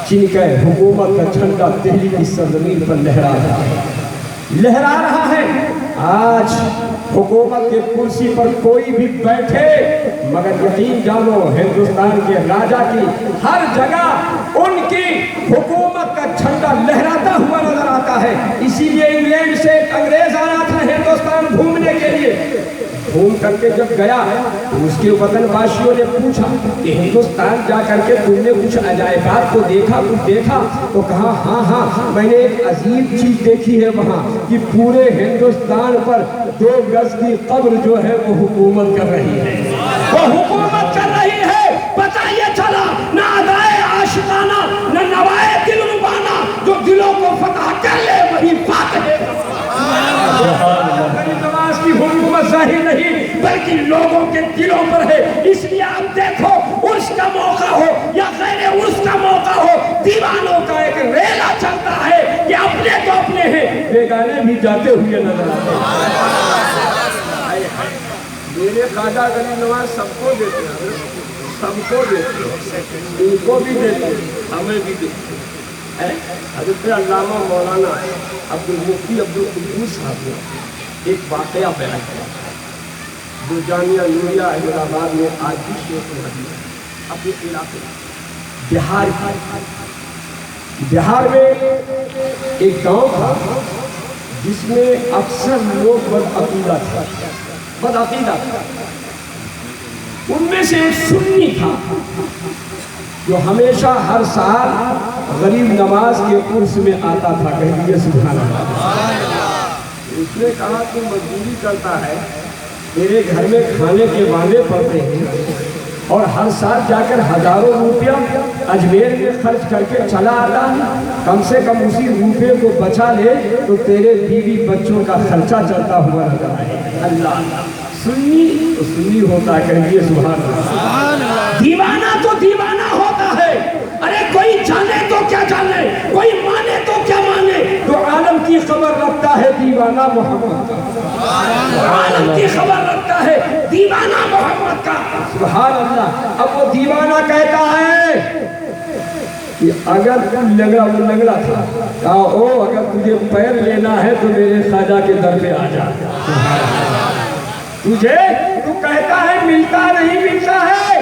جن کا حکومت کا جھنڈا دہلی کی سرزمین پر لہرا رہا ہے۔ آج حکومت کے کرسی پر کوئی بھی بیٹھے، مگر یقین جانو ہندوستان کے راجا کی ہر جگہ ان کی حکومت کا جھنڈا لہراتا ہوا نظر آتا ہے۔ اسی لیے انگلینڈ سے ایک انگریز آیا تھا ہندوستان گھومنے کے لیے، گھوم کر کے جب گیا تو اس کے وطن واسیوں نے پوچھا کہ ہندوستان جا کر کے تم نے کچھ عجائبات کو دیکھا، کچھ دیکھا؟ تو کہا ہاں میں نے ایک عجیب چیز دیکھی ہے وہاں کہ پورے ہندوستان پر 2 گز کی قبر جو ہے وہ حکومت کر رہی ہے، وہ حکومت کر رہی ہے۔ پتہ یہ چلا نہ ادائے عاشقانہ نہ نوائے دل ربانہ، جو دلوں کو فتح کر لے وہی فاتح ہے۔ نواز کی حکومت ظاہر نہیں بلکہ لوگوں کے دلوں پر ہے۔ اس لیے آپ دیکھو عرس کا موقع ہو یا غیر عرس کا موقع ہو، دیوانوں کا ایک ریلا چلتا ہے کہ اپنے تو اپنے ہیں، بیگانے بھی جاتے ہوئے نظر آتے ہیں۔ میرے خواجہ غریب نواز سب کو دیتے ہیں، سب کو دیتے ہیں، ان کو بھی دیتے ہیں، ہمیں بھی دیتے ہیں۔ حضرت علامہ مولانا عبدالمفتی عبدالقدوس صاحب نے ایک واقعہ بیان کیا جو جامعہ نوریہ احمد آباد میں آج بھی شیخ الحدیث اپنے علاقے بہار میں ایک گاؤں تھا جس میں اکثر لوگ بدعقیدہ تھا۔ ان میں سے ایک سنی تھا جو ہمیشہ ہر سال غریب نواز کے عرس میں آتا تھا، کہیے سبحان اللہ۔ اس نے کہا کہ مزدوری کرتا ہے، میرے گھر میں کھانے کے وعدے پڑتے ہیں اور ہر سال جا کر ہزاروں روپیہ اجمیر میں خرچ کر کے چلا آتا ہے، کم سے کم اسی روپے کو بچا لے تو تیرے بیوی بچوں کا خرچہ چلتا ہوا نظر آئے۔ اللہ سنی تو سنی ہوتا ہے، کہیے سبحان اللہ۔ دیوانہ تو دیوانہ ہوتا ہے، ارے کوئی جانے تو کیا جانے، کوئی مانے تو کیا مانے، جو عالم کی خبر رکھتا ہے دیوانہ محمد کا، عالم کی خبر رکھتا ہے دیوانہ محمد کا، سبحان اللہ۔ اب وہ دیوانہ کہتا ہے کہ اگر لنگڑا تھا، کہا او اگر تجھے پیر لینا ہے تو میرے خواجہ کے در پہ آ جا، تجھے تو کہتا ہے ملتا نہیں ملتا ہے،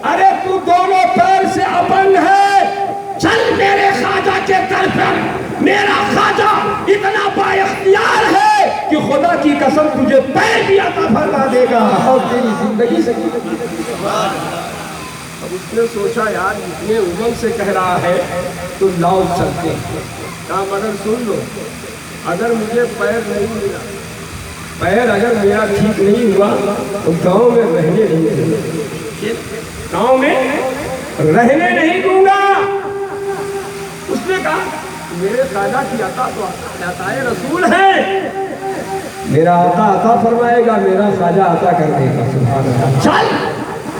ارے تو دونوں پیر سے اپنگ ہے، چل میرے خواجہ کے در پر۔ میرا خواجہ اتنا با اختیار ہے کہ خدا کی قسم تجھے پیر بھی عطا فرما دے گا اور تیری زندگی سے۔ اب اس نے سوچا یار اتنے عمر سے کہہ رہا ہے تو لاؤ چلتے ہیں۔ کہا مگر سن لو، اگر مجھے پیر نہیں ملا، پیر اگر میرا ٹھیک نہیں ہوا تو گاؤں میں رہنے نہیں دوں گا، گاؤں میں رہنے نہیں دوں گا۔ اس نے کہا میرے خواجہ کی عطا تو عطائے رسول ہے، میرا عطا فرمائے گا، میرا خواجہ عطا کر دے گا، سبحان اللہ۔ چل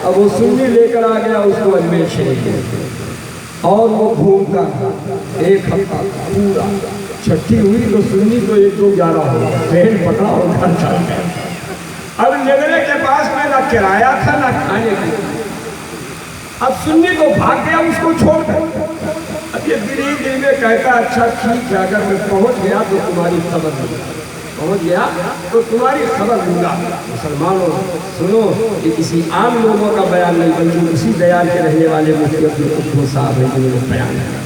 اب وہ سنی لے کر آ گیا اس کو اجمیر شریف، اور وہ گھوم کر 1 ہفتہ پورا، چھٹی ہوئی تو سنی تو 1 2 11 ہو، ٹرین پکڑا اور گھر چل گیا۔ اب جگرے کے پاس میں نہ کرایہ تھا نہ کھانے کی، اب سنی تو بھاگ گیا اس کو چھوڑ کر۔ اب یہ دل میں کہتا اچھا ٹھیک ہے، اگر میں پہنچ گیا تو تمہاری خبر دوں گا، پہنچ گیا تو تمہاری خبر دوں گا۔ مسلمانوں سنو، یہ کسی عام لوگوں کا بیان نہیں بلکہ اسی دیار کے رہنے والے مفتی عبدالقدوس صاحب ہیں جنہوں نے بیان کیا۔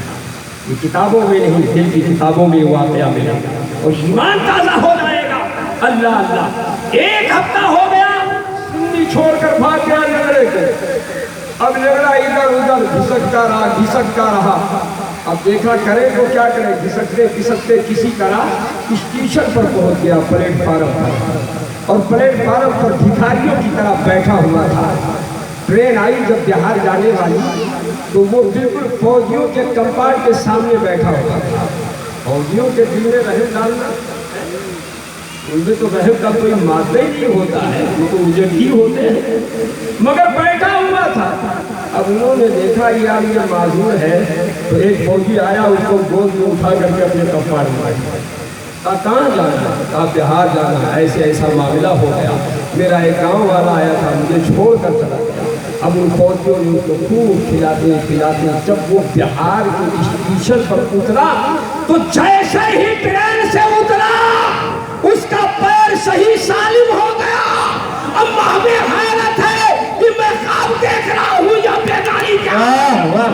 یہ کتابوں میں نہیں، دل کی کتابوں میں واقعہ ملا اور ایمان تازہ ہو جائے گا۔ اللہ اللہ، 1 ہفتہ ہو گیا، سنی چھوڑ کر بھاگ گیا لگڑے کے۔ اب لگڑا ادھر ادھر گھسکتا رہا۔ اب دیکھا کرے تو کیا کرے، گھسکتے کسی طرح اسٹیشن پر پہنچ گیا، پلیٹ فارم پر، اور پلیٹ فارم پر بھکاریوں کی طرح بیٹھا ہوا تھا۔ ٹرین آئی جب بہار جانے والی تو وہ بالکل فوجیوں کے کمپارٹ کے سامنے بیٹھا ہوا تھا۔ فوجیوں کے دل میں رحم ڈالنا، ان میں تو رحم کا کوئی مادہ ہی نہیں ہوتا ہے، وہ تو اجڑی ہوتے ہیں، مگر بیٹھا ہوا تھا۔ اب انہوں نے دیکھا یار یہ معذور ہے تو ایک فوجی آیا، اس کو گود میں اٹھا کر کے اپنے کمپارٹ میں بیٹھا۔ کہا کہاں جانا؟ کہا بہار جانا، ایسا معاملہ ہو گیا، میرا ایک گاؤں والا آیا تھا مجھے چھوڑ کر چلا گیا، اب ان فوجیوں نے اس کو خوب کھلاتے کھلاتے جب وہ بہار کے اسٹیشن پر اترا تو جیسے ہی ٹرین سے اترا اس کا پیر صحیح سالم ہو گیا. اب ہمیں حیرت ہے کہ میں خواب دیکھ رہا ہوں یا بیداری کے خواب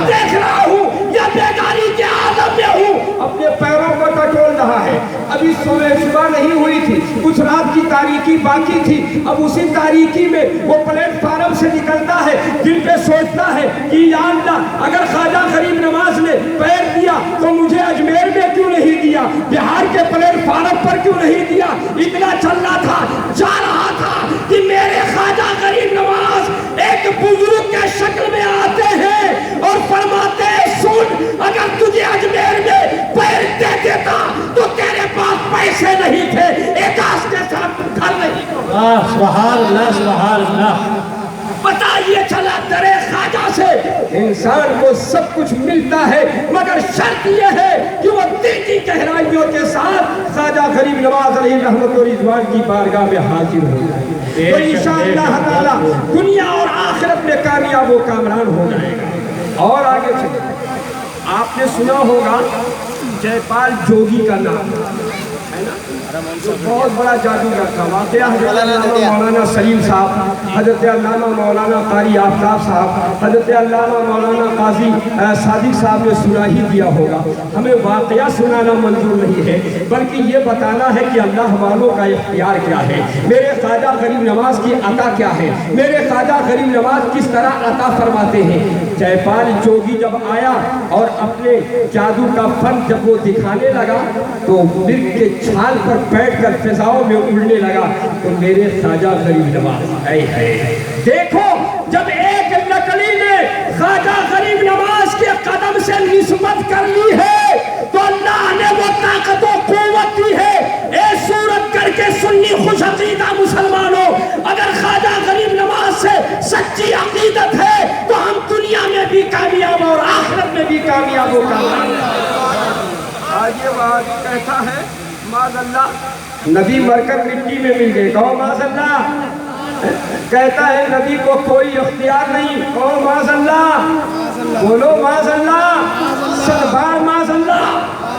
دیکھ رہا ہوں یا بیداری کے عالم میں ہوں. اپنے پیروں کو ٹٹول رہا ہے. ابھی صبح نہیں ہوئی تھی, کچھ رات کی تاریکی باقی تھی. اب اسی تاریکی میں وہ پلیٹ فارم سے نکلتا ہے, دل پہ سوچتا ہے کہ یا اللہ اگر خواجہ غریب نواز نے پیر دیا تو مجھے اجمیر میں کیوں نہیں دیا, بہار کے پلیٹ فارم پر کیوں نہیں دیا. اتنا چل رہا تھا, جا رہا تھا کہ میرے خواجہ غریب نواز ایک بزرگ کے شکل میں آتے ہیں اور فرماتے ہیں سن اگر تجھے اجمیر میں پیر دے دیتا تو تیرے پاس پیسے نہیں تھے, ایک آس کے ساتھ گھر نہیں. سبحان اللہ سبحان اللہ. پتا یہ چلا درے خواجہ سے انسان کو سب کچھ ملتا ہے مگر شرط یہ ہے کہ وہ دل کی گہرائیوں کے ساتھ خواجہ غریب نواز علیہ رحمت و رضوان کی بارگاہ میں حاضر ہو جائے تو انشاءاللہ تعالی دنیا اور آخرت میں کامیاب و کامران ہو جائے گا. اور آگے چلیں, آپ نے سنا ہوگا جے پال جوگی کا نام ہے نا, بہت بڑا جادوگر تھا. واقعہ حضرت علامہ مولانا سلیم صاحب, حضرت علامہ مولانا قاری آفتاب صاحب, حضرت علامہ مولانا قاضی صادق صاحب نے سنا ہی دیا ہوگا. ہمیں واقعہ سنانا منظور نہیں ہے بلکہ یہ بتانا ہے کہ اللہ والوں کا اختیار کیا ہے, میرے خواجہ غریب نواز کی عطا کیا ہے, میرے خواجہ غریب نواز کس طرح عطا فرماتے ہیں. جے پال جوگی جب آیا اور اپنے جادو کا فن جب وہ دکھانے لگا تو مرغ کے چھال پر بیٹھ کر فضاؤں میں اڑنے لگا تو میرے خواجہ غریب نواز اے ہے دیکھو جب ایک لکڑی نے خواجہ غریب نواز کے قدم سے نسبت کر لی ہے تو اللہ نے وہ طاقت و قوت دی ہے. اے صورت کر کے سنی خوش عقیدہ مسلمانوں, اگر خواجہ غریب نواز سے سچی عقیدت ہے تو ہم دنیا میں بھی کامیاب اور آخرت میں بھی کامیاب ہو کر آج یہ بات کہتا ہے معاذ اللہ نبی مر کر مٹی میں مل گئے, کہو معاذ اللہ. کہتا ہے نبی کو کوئی اختیار نہیں, کہو معاذ اللہ, بولو معاذ اللہ, سبحان معاذ اللہ,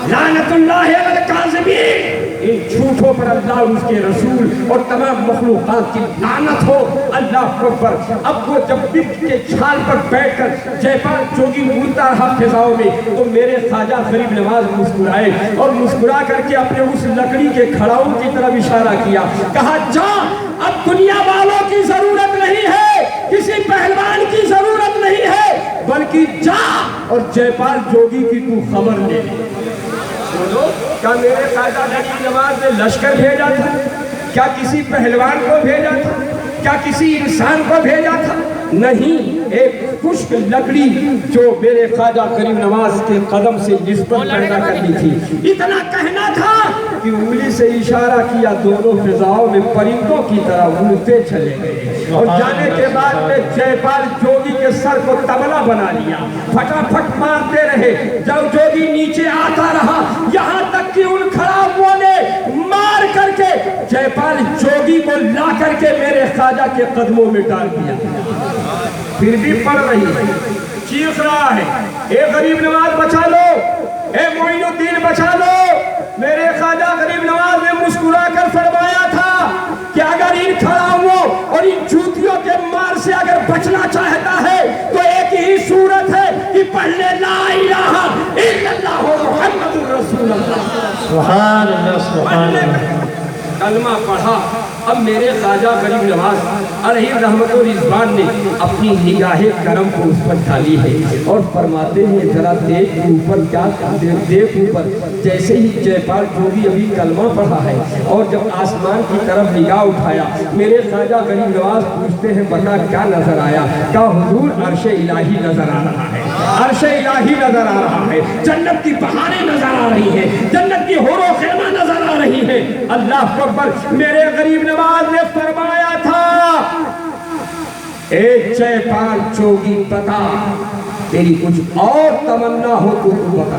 لعنت اللہ علی الکاذبین. ان جھوٹوں پر اللہ اور اس کے رسول اور تمام مخلوقات کی لعنت ہو. اللہ اکبر. اب وہ جب مرغ کے چھال پر بیٹھ کر جے پال جوگی اڑتا رہا فضاؤں میں تو میرے خواجہ غریب نواز مسکرائے اور مسکرا کر کے اپنے اس لکڑی کے کھڑاؤں کی طرف اشارہ کیا, کہا جا اب دنیا والوں کی ضرورت نہیں ہے, کسی پہلوان کی ضرورت نہیں ہے, بلکہ جا اور جے پال جوگی کی تو خبر لے. بولو کیا میرے خواجہ غریب نواز نے لشکر بھیجا تھا, کیا کسی پہلوان کو بھیجا تھا, کیا کسی انسان کو بھیجا تھا؟ نہیں, ایک خشک لکڑی جو میرے خواجہ غریب نواز کے قدم سے نسبت پیدا کرنی تھی. اتنا کہنا تھا کہ انگلی سے اشارہ کیا, دونوں فضاؤں میں پرندوں کی طرح اڑتے چلے گئے اور جانے کے بعد میں جے پال جوگی کے سر کو تبلا بنا لیا, پھٹافٹ مارتے رہے. جب جوگی نیچے آتا رہا یہاں تک کہ ان خرابوں نے مار کر کے جے پال جوگی کو لا کر کے میرے خواجہ کے قدموں میں ڈال دیا. پھر بھی پڑ رہی ہے, چیخ رہا ہے, اے غریب نواز بچا لو, اے معین الدین بچا لو. میرے خواجہ غریب نواز نے مسکرا کر فرمایا تھا کہ اگر ان کھڑاؤں اور ان جوتیوں کے مار سے اگر بچنا چاہتا ہے تو ایک ہی صورت ہے کہ پڑھ لے لا الہ الا اللہ محمد رسول اللہ. سبحان اللہ سبحان اللہ. کلمہ پڑھا. اب میرے خواجہ غریب نواز علیہ رحمت و رضوان نے اپنی نگاہ کرم کو اس پر ڈالی ہے اور فرماتے ہیں ذرا دیکھ اوپر, کیا دیکھ اوپر. جیسے ہی جے پال جوگی ابھی کلمہ پڑھا ہے اور جب آسمان کی طرف نگاہ اٹھایا میرے خواجہ غریب نواز پوچھتے ہیں بتا کیا نظر آیا؟ کہا حضور عرش الہی نظر آ رہا ہے, عرش الہی نظر آ رہا ہے, جنت کی بہاریں نظر آ رہی ہیں, جنت کی حور و خیمہ نظر آ رہی ہیں. اللہ اکبر. میرے غریب نواز نے فرمایا تھا اے جے پال جوگی بتا تیری کچھ اور تمنا ہو تو بتا.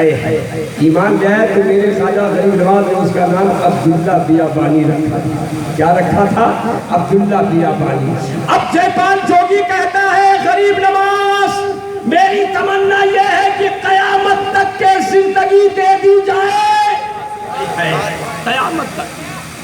اے ایمان لے تو میرے خواجہ غریب نواز نے اس کا نام عبداللہ بیابانی رکھا. کیا رکھا تھا؟ عبداللہ بیابانی۔ اب جے پال جوگی کہتا ہے غریب نواز میری تمنا یہ ہے کہ قیامت تک کے زندگی دے دی جائے۔ قیامت تک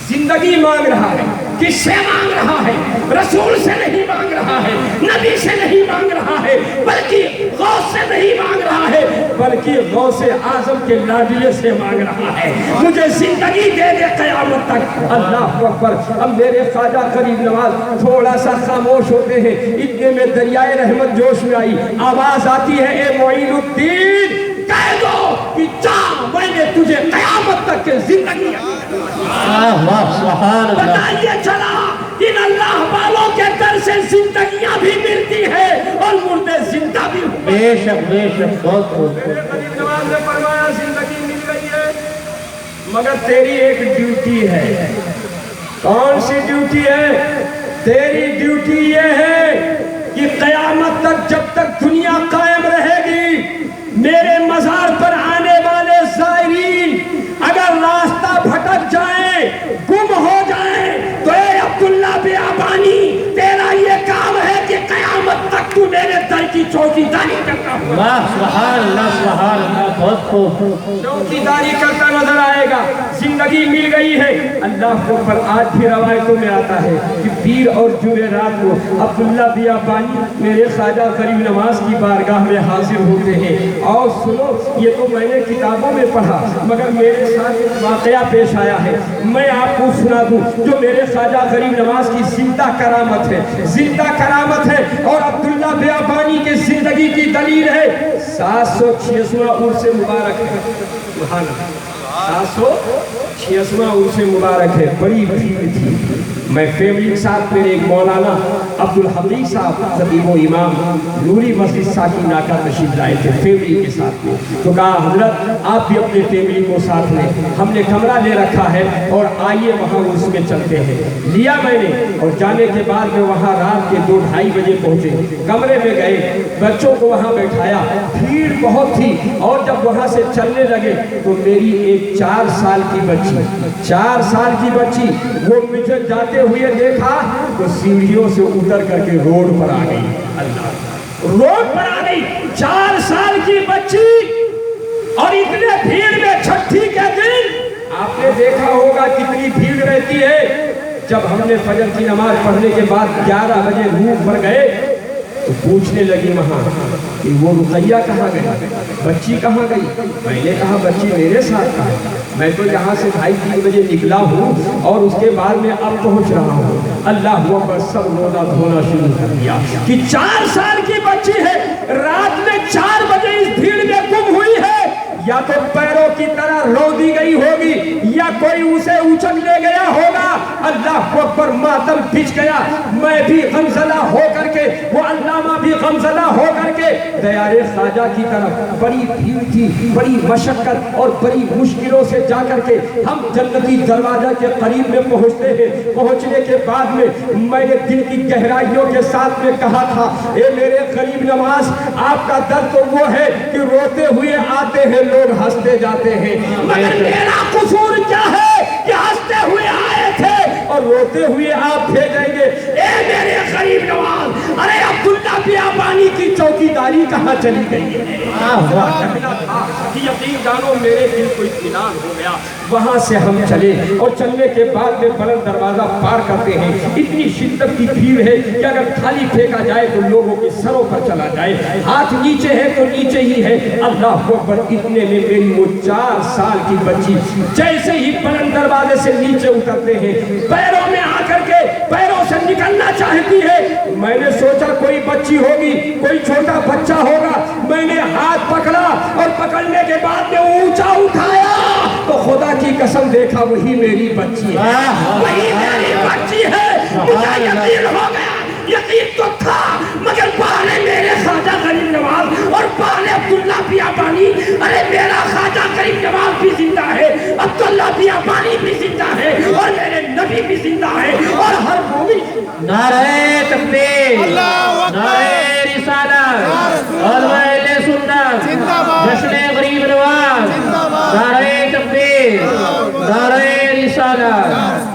زندگی مانگ رہا ہے، کس سے مانگ رہا ہے؟ رسول سے نہیں مانگ رہا ہے، نبی سے نہیں مانگ رہا ہے، بلکہ غوث سے نہیں مانگ رہا ہے، بلکہ غوث اعظم کے لاڈلے سے مانگ رہا ہے، مجھے زندگی دے دے قیامت تک۔ اللہ اکبر۔ اب میرے خواجہ غریب نواز تھوڑا سا خاموش ہوتے ہیں، اتنے میں دریائے رحمت جوش میں آئی، آواز آتی ہے اے معین الدین کہہ دو کہ جا میں نے تجھے قیامت تک کے زندگی بتائیے چلا ان اللہ والوں کے در سے زندگیاں بھی ملتی ہے اور مردے زندہ بھی ہوتے ہیں۔ بے شک بے شک بہت غریب نواز نے فرمایا زندگی مل گئی ہے مگر تیری ایک ڈیوٹی ہے۔ کون سی ڈیوٹی ہے؟ تیری ڈیوٹی یہ ہے کہ قیامت تک جب تک دنیا قائم رہے گی میرے مزار پر آنے والے زائرین اگر راستہ بھٹک جائیں گم ہو جائیں تو اے عبداللہ بیابانی تیرا یہ کام ہے کہ قیامت تک تو میرے در کی چوکیداری کرتا ہوں۔ سبحان اللہ سبحان اللہ بہت خوب۔ چوکیداری کرتا نظر آئے گا۔ زندگی مل گئی ہے۔ اللہ کو پر آج بھی روایتوں میں آتا ہے کہ پیر اور جمعرات کو عبداللہ بیابانی میرے خواجہ غریب نواز کی بارگاہ میں حاضر ہوتے ہیں۔ اور سنو یہ تو میں نے کتابوں میں پڑھا مگر میرے ساتھ ایک واقعہ پیش آیا ہے، میں آپ کو سنا دوں جو میرے خواجہ غریب نواز کی زندہ کرامت ہے، زندہ کرامت ہے اور عبداللہ بیابانی کے زندگی کی دلیل ہے۔ 766واں عرس مبارک ہے، سبحان اللہ، 766واں عرس مبارک ہے، بڑی بھیڑ تھی۔ میں فیملی کے ساتھ میرے ایک مولانا عبدالحمید صاحب خطیب و امام نوری مسجد ساکی ناکہ تشریف لائے تھے فیملی کے ساتھ میں، تو کہا حضرت آپ بھی اپنے فیملی کو ساتھ لیں، ہم نے کمرہ لے رکھا ہے اور آئیے وہاں اس میں چلتے ہیں۔ لیا میں نے اور جانے کے بعد میں وہاں رات کے 2-2:30 بجے پہنچے، کمرے میں گئے، بچوں کو وہاں بیٹھایا، بھیڑ بہت تھی اور جب وہاں سے چلنے لگے تو میری ایک 4 سال کی بچی، 4 سال کی بچی وہ مجھے جاتے ہوئے دیکھا تو سیڑھیوں سے اتر کر کے روڈ پر آ گئی۔ اللہ روڈ پر آ گئی 4 سال کی بچی اور اتنے بھیڑ میں چھٹی کے دن آپ نے دیکھا ہوگا کتنی بھیڑ رہتی ہے۔ جب ہم نے فجر کی نماز پڑھنے کے بعد 11 بجے روم پر گئے تو پوچھنے لگی وہاں کہ وہ رقیہ کہاں گئی، بچی کہاں گئی؟ میں نے کہا بچی میرے ساتھ ہے، میں تو یہاں سے 2:30-3 بجے نکلا ہوں اور اس کے بعد میں اب پہنچ رہا ہوں۔ اللہ اکبر، سب رونا دھونا شروع کر دیا کہ 4 سال کی بچی ہے، رات میں 4 بجے اس بھیڑ میں گم ہوئی ہے، یا تو پیروں کی طرح رو دی گئی ہوگی یا کوئی اسے اچک لے گیا ہوگا۔ اللہ اکبر، ماتم بچ گیا۔ میں بھی غمزدہ ہو کر کے، وہ علامہ بھی غمزدہ ہو کر کے دیار خواجہ کی طرف، بڑی بھیڑ تھی، بڑی مشقت اور بڑی مشکلوں سے جا کر کے ہم جنتی دروازہ کے قریب میں پہنچتے ہیں۔ پہنچنے کے بعد میں نے دل کی گہرائیوں کے ساتھ میں کہا تھا اے میرے غریب نواز آپ کا درد تو وہ ہے کہ روتے ہوئے آتے ہیں لوگ ہنستے جاتے ہیں، مگر میرا قصور کیا ہے کہ ہنستے ہوئے آئے تھے اور روتے ہوئے آپ بھیجیں گے۔ اے میرے غریب نواز، ارے عبداللہ بیابانی کی چوکیداری کہاں چلی گئی ہے؟ یقین جانو میرے دل کو اطمینان ہو گیا۔ وہاں سے ہم چلے اور چلنے کے بعد میں بلند دروازہ پار کرتے ہیں، اتنی شدت کی بھیڑ ہے کہ اگر تھالی پھینکا جائے تو لوگوں کے سروں پر چلا جائے، ہاتھ نیچے ہے تو نیچے ہی ہے۔ اللہ اکبر، اتنے میں میری وہ 4 سال کی بچی جیسے ہی بلند دروازے سے نیچے اترتے ہیں پیروں میں آ کر کے پیروں سے نکلنا چاہتی ہے۔ میں نے سوچا کوئی بچی ہوگی، کوئی چھوٹا بچہ ہوگا، میں نے ہاتھ پکڑا اور پکڑنے کے بعد میں اونچا اٹھایا تو خدا کی قسم دیکھا وہی میری بچی ہے، وہی میری بچی ہے۔ مجھے یقین ہو گیا، یقین تو تھا مگر پالے میرے خواجہ غریب نواز اور پالے عبداللہ بیابانی، ارے میرا خواجہ غریب نواز بھی زندہ ہے، عبداللہ بیابانی بھی زندہ ہے اور میرے نبی بھی زندہ ہے اور ہر مومن۔ نعرہ تکبیر، نعرہ رسالت اور اہل سنت، جشن غریب نواز، نعرہ تکبیر، نعرہ رسالت۔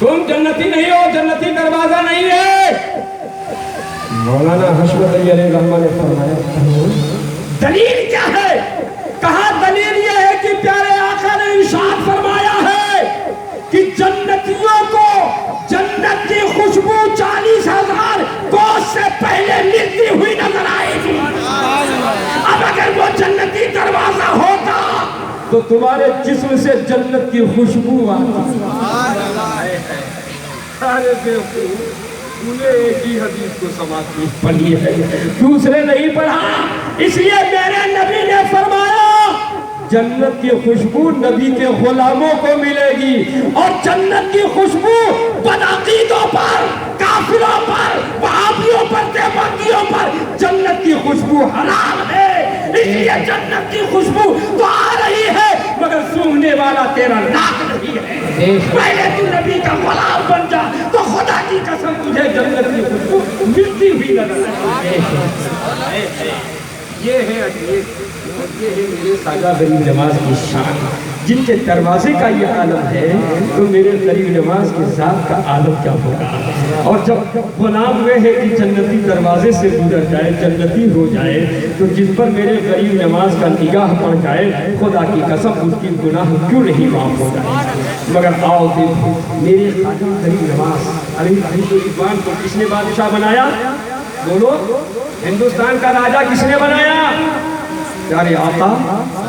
تم جنتی نہیں ہو، جنتی دروازہ نہیں ہے۔ مولانا حشمت علی علیہ رحمہ نے فرمایا دلیل کیا ہے؟ کہا دلیل یہ ہے کہ پیارے آقا نے ارشاد فرمایا ہے کہ جنتیوں کو جنت کی خوشبو 40,000 کوس سے پہلے ملتی ہوئی نظر آئے گی۔ اب اگر وہ جنتی دروازہ ہوتا تو تمہارے جسم سے جنت کی خوشبو آتی۔ انہیں ایک ہی حدیث کو سماعت پڑھی ہے، دوسرے نہیں پڑھا۔ اس لیے میرے نبی نے فرمایا جنت کی خوشبو نبی کے غلاموں کو ملے گی، اور جنت کی خوشبو بدعقیدوں پر، کافروں پر، وہابیوں پر، دیوبندیوں پر جنت کی خوشبو حرام ہے۔ اس لیے جنت کی خوشبو تو آ رہی ہے مگر سونگنے والا تیرا ناک نہیں ہے۔ پہلے تو نبی کا غلام بن جا تو خدا کی قسم تجھے جنت کی خوشبو ملتی ہوئی نظر آئے گی۔ یہ ہے میرے خواجہ غریب نواز کی شان، جن کے دروازے کا یہ عالم ہے تو میرے غریب نواز کے ذات کا عالم کیا ہوگا۔ اور جب غلام ہوئے ہیں کہ جنتی دروازے سے گزر جائے، جنتی ہو جائے، تو جس پر میرے غریب نواز کا نگاہ پڑ جائے خدا کی قسم اس کی گناہ کیوں نہیں معاف ہو جائے۔ مگر آؤ دیکھو میرے خواجہ غریب نواز علیہ الرحمہ کو کس نے بادشاہ بنایا؟ بولو، ہندوستان کا راجہ کس نے بنایا؟ پیارے آقا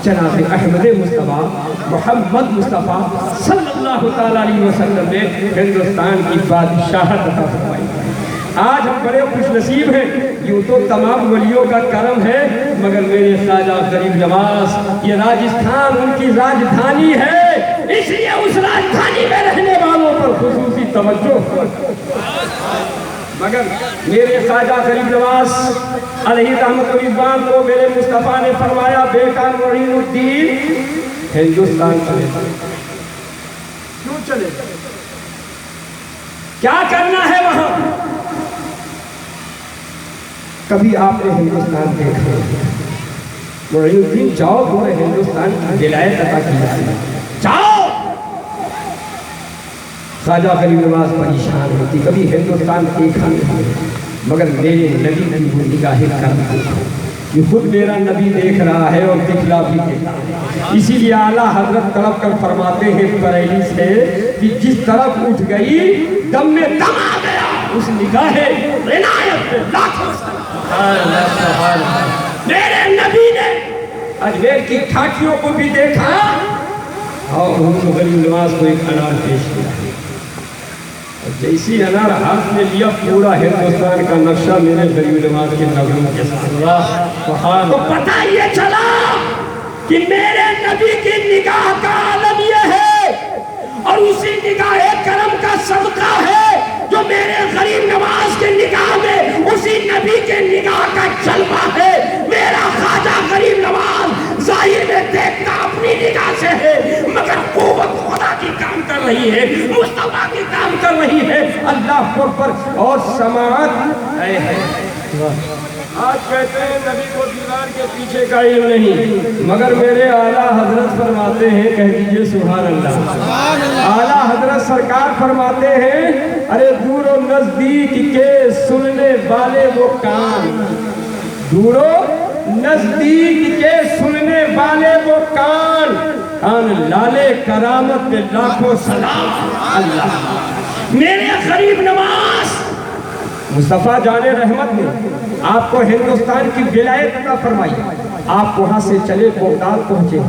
جناب احمد مصطفیٰ محمد مصطفیٰ صلی اللہ تعالیٰ علیہ وسلم نے ہندوستان کی بادشاہت عطا فرمائی۔ آج ہم بڑے خوش نصیب ہیں، یوں تو تمام ولیوں کا کرم ہے، مگر میرے خواجہ غریب نواز یہ راجستھان ان کی راجدھانی ہے، اس لیے اس راجدھانی میں رہنے والوں پر خصوصی توجہ۔ مگر میرے خواجہ غریب نواز علیہ رحمت و رضوان کو میرے مصطفیٰ نے فرمایا بیٹا معین الدین ہندوستان چلے۔ کیوں چلے؟ کیا کرنا ہے وہاں؟ کبھی آپ نے ہندوستان دیکھا؟ معین الدین جاؤ، تمہیں ہندوستان کی ولایت عطا کی جائے، جاؤ۔ خواجہ غریب نواز پریشان ہوتی، کبھی ہندوستان دیکھا نہیں، مگر میرے نبی کی وہ نگاہ کرم یہ خود میرا نبی دیکھ رہا ہے اور دکھلا بھی دیتا ہے۔ اسی لیے اعلیٰ حضرت طلب کر فرماتے ہیں بریلی سے کہ جس طرف اٹھ گئی دم میں دم آ گیا، اس نگاہ عنایت پہ لاکھوں سلام۔ میرے نبی نے اجمیر کی کھاٹیوں کو بھی دیکھا اور ہم غریب نواز کو ایک انار پیش کیا۔ جیسی انار ہاتھ میں لیا پورا ہندوستان کا نقشہ میرے غریب نواز کے نظروں کے ساتھ تو پتہ یہ چلا کہ میرے نبی کی نگاہ کا عالم یہ ہے، اور اسی نگاہ کرم کا صدقہ ہے جو میرے غریب نواز کے نگاہ میں اسی نبی کے نگاہ کا جلوہ ہے۔ میرا خواجہ غریب نواز ظاہر میں دیکھتا اپنی نگاہ سے ہے، مگر قوت خدا کی کام کر رہی ہے، مصطفیٰ کی کام کر رہی ہے۔ اللہ اکبر۔ اور سماعت آج کہتے ہیں نبی کو دیوار کے پیچھے کا علم نہیں، مگر میرے اعلیٰ حضرت فرماتے ہیں، کہہ دیجئے سبحان اللہ۔ اعلیٰ حضرت سرکار فرماتے ہیں ارے دور و نزدیک کے سننے والے وہ کان، دور و نزدیک کے سننے والے وہ کان، کان لالے کرامت میں لاکھوں سلام اللہ۔ میرے غریب نواز مصطفیٰ جان رحمت نے آپ کو ہندوستان کی ولایت عطا فرمائی۔ آپ وہاں سے چلے بغداد پہنچے،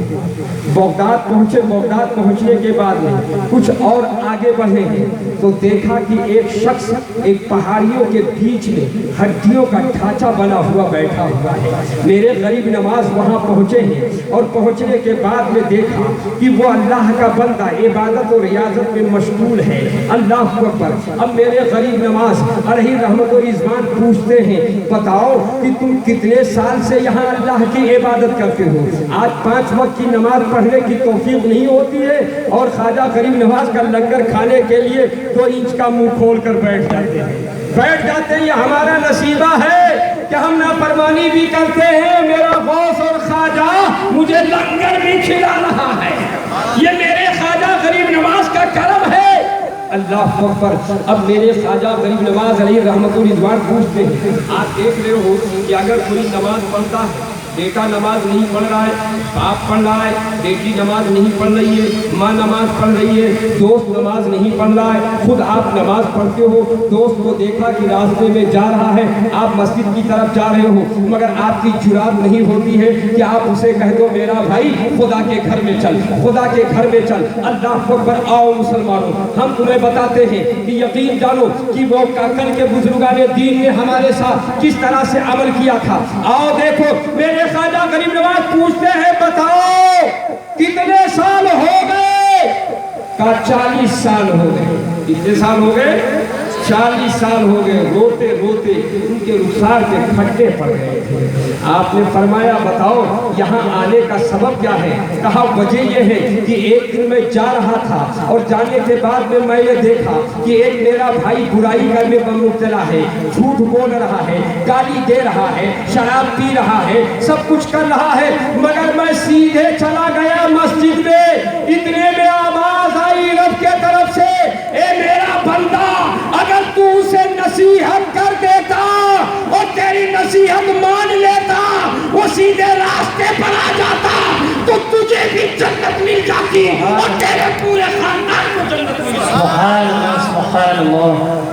بغداد پہنچے، بغداد پہنچنے کے بعد میں کچھ اور آگے بڑھے ہیں تو دیکھا کہ ایک شخص ایک پہاڑیوں کے بیچ میں ہڈیوں کا ڈھانچہ بنا ہوا بیٹھا ہوا ہے۔ میرے غریب نواز وہاں پہنچے ہیں اور پہنچنے کے بعد میں دیکھا کہ وہ اللہ کا بندہ عبادت و ریاضت میں مشغول ہے۔ اللہ اکبر۔ اب میرے غریب نواز علیہ رحمت و رضوان پوچھتے ہیں بتاؤ کہ تم کتنے سال سے یہاں اللہ کی عبادت کرتے ہو؟ آج 5 وقت کی نماز پڑھنے کی توفیق نہیں ہوتی ہے اور خواجہ غریب نواز کا لنگر کھانے کے لیے 2 انچ کا منہ کھول کر بیٹھ جاتے ہیں۔ یہ ہمارا نصیبہ ہے کہ ہم نافرمانی بھی کرتے ہیں، میرا غوث اور خواجہ مجھے لنگر بھی کھلا رہا ہے۔ یہ میرے خواجہ غریب نواز کا کرم ہے۔ اللہ اکبر. اب میرے خواجہ غریب نواز علیہ رحمت الرضوان پوچھتے ہیں آپ دیکھ رہے ہو کہ اگر کوئی نماز پڑھتا ہے, بیٹا نماز نہیں پڑھ رہا ہے, باپ پڑھ رہا ہے, بیٹی نماز نہیں پڑھ رہی ہے, ماں نماز پڑھ رہی ہے, دوست نماز نہیں پڑھ رہا ہے, خود آپ نماز پڑھتے ہو, دوست کو دیکھا کہ راستے میں جا رہا ہے, آپ مسجد کی طرف جا رہے ہو, مگر آپ کی جرات نہیں ہوتی ہے کہ آپ اسے کہہ دو میرا بھائی خدا کے گھر میں چل, خدا کے گھر میں چل. اللہ اکبر. آؤ مسلمانوں, ہم تمہیں بتاتے ہیں کہ یقین جانو کہ وہ کل کے بزرگان دین نے ہمارے ساتھ کس طرح سے عمل کیا تھا. آؤ دیکھو, میرے خواجہ غریب نواز پوچھتے ہیں بتاؤ کتنے سال ہو گئے؟ کہا 40 سال ہو گئے. کتنے سال ہو گئے؟ 40 سال ہو گئے. روتے روتے ان کے رخسار پہ کھٹے پڑ گئے تھے. آپ نے فرمایا بتاؤ یہاں آنے کا سبب کیا ہے؟ کہا وجہ یہ ہے کہ ایک دن میں جا رہا تھا اور جانے کے بعد میں نے دیکھا کہ ایک میرا بھائی برائی کرنے پر مبتلا ہے, جھوٹ بول رہا ہے, گالی دے رہا ہے, شراب پی رہا ہے, سب کچھ کر رہا ہے, مگر میں سیدھے چلا گیا مسجد میں. اتنے میں آواز آئی رب کے طرف سے, اے میرا بندہ اگر تو اسے نصیحت کر دیتا اور تیری نصیحت مان لیتا, وہ سیدھے راستے پر آ جاتا تو تجھے بھی جنت مل جاتی اور تیرے پورے خاندان کو جنت مل جاتی. سبحان اللہ, سبحان اللہ.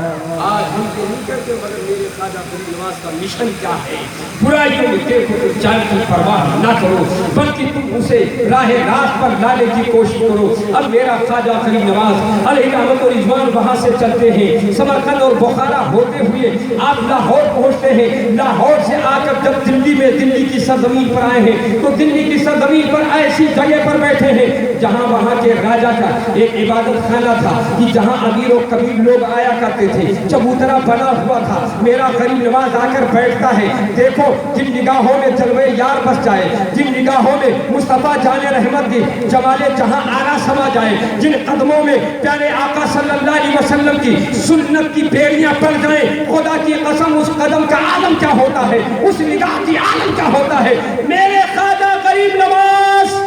آج ہم کو نہیں کرتے مگر میرے خواجہ غریب نواز کا مشن کیا ہے؟ برائیوں میں دیکھو تو جان کی پرواہ نہ کرو بلکہ تم اسے راہ راست پر لانے کی کوشش کرو. اب میرا خواجہ غریب نواز علیہ رحمت الرضوان وہاں سے چلتے ہیں, سمرقند اور بخارا ہوتے ہوئے آپ لاہور پہنچتے ہیں. لاہور سے آ کر جب دلی میں دلی کی سرزمین پر آئے ہیں تو دلی کی سرزمین پر ایسی جگہ پر بیٹھے ہیں جہاں وہاں کے راجا کا ایک عبادت خانہ تھا کہ جہاں امیر و کبیر لوگ آیا کرتے تھے, چبوترا بنا ہوا تھا. میرا غریب نواز آ کر بیٹھتا ہے. دیکھو جن نگاہوں میں جلوے یار بس جائے, جن نگاہوں میں مصطفیٰ جان رحمت کی جمال جہاں آنا سما جائے, جن قدموں میں پیارے آقا صلی اللہ علیہ وسلم کی سنت کی بیڑیاں پڑ جائیں, خدا کی قسم اس قدم کا عالم کیا ہوتا ہے, اس نگاہ کی عالم کیا ہوتا ہے. میرے خواجہ غریب نواز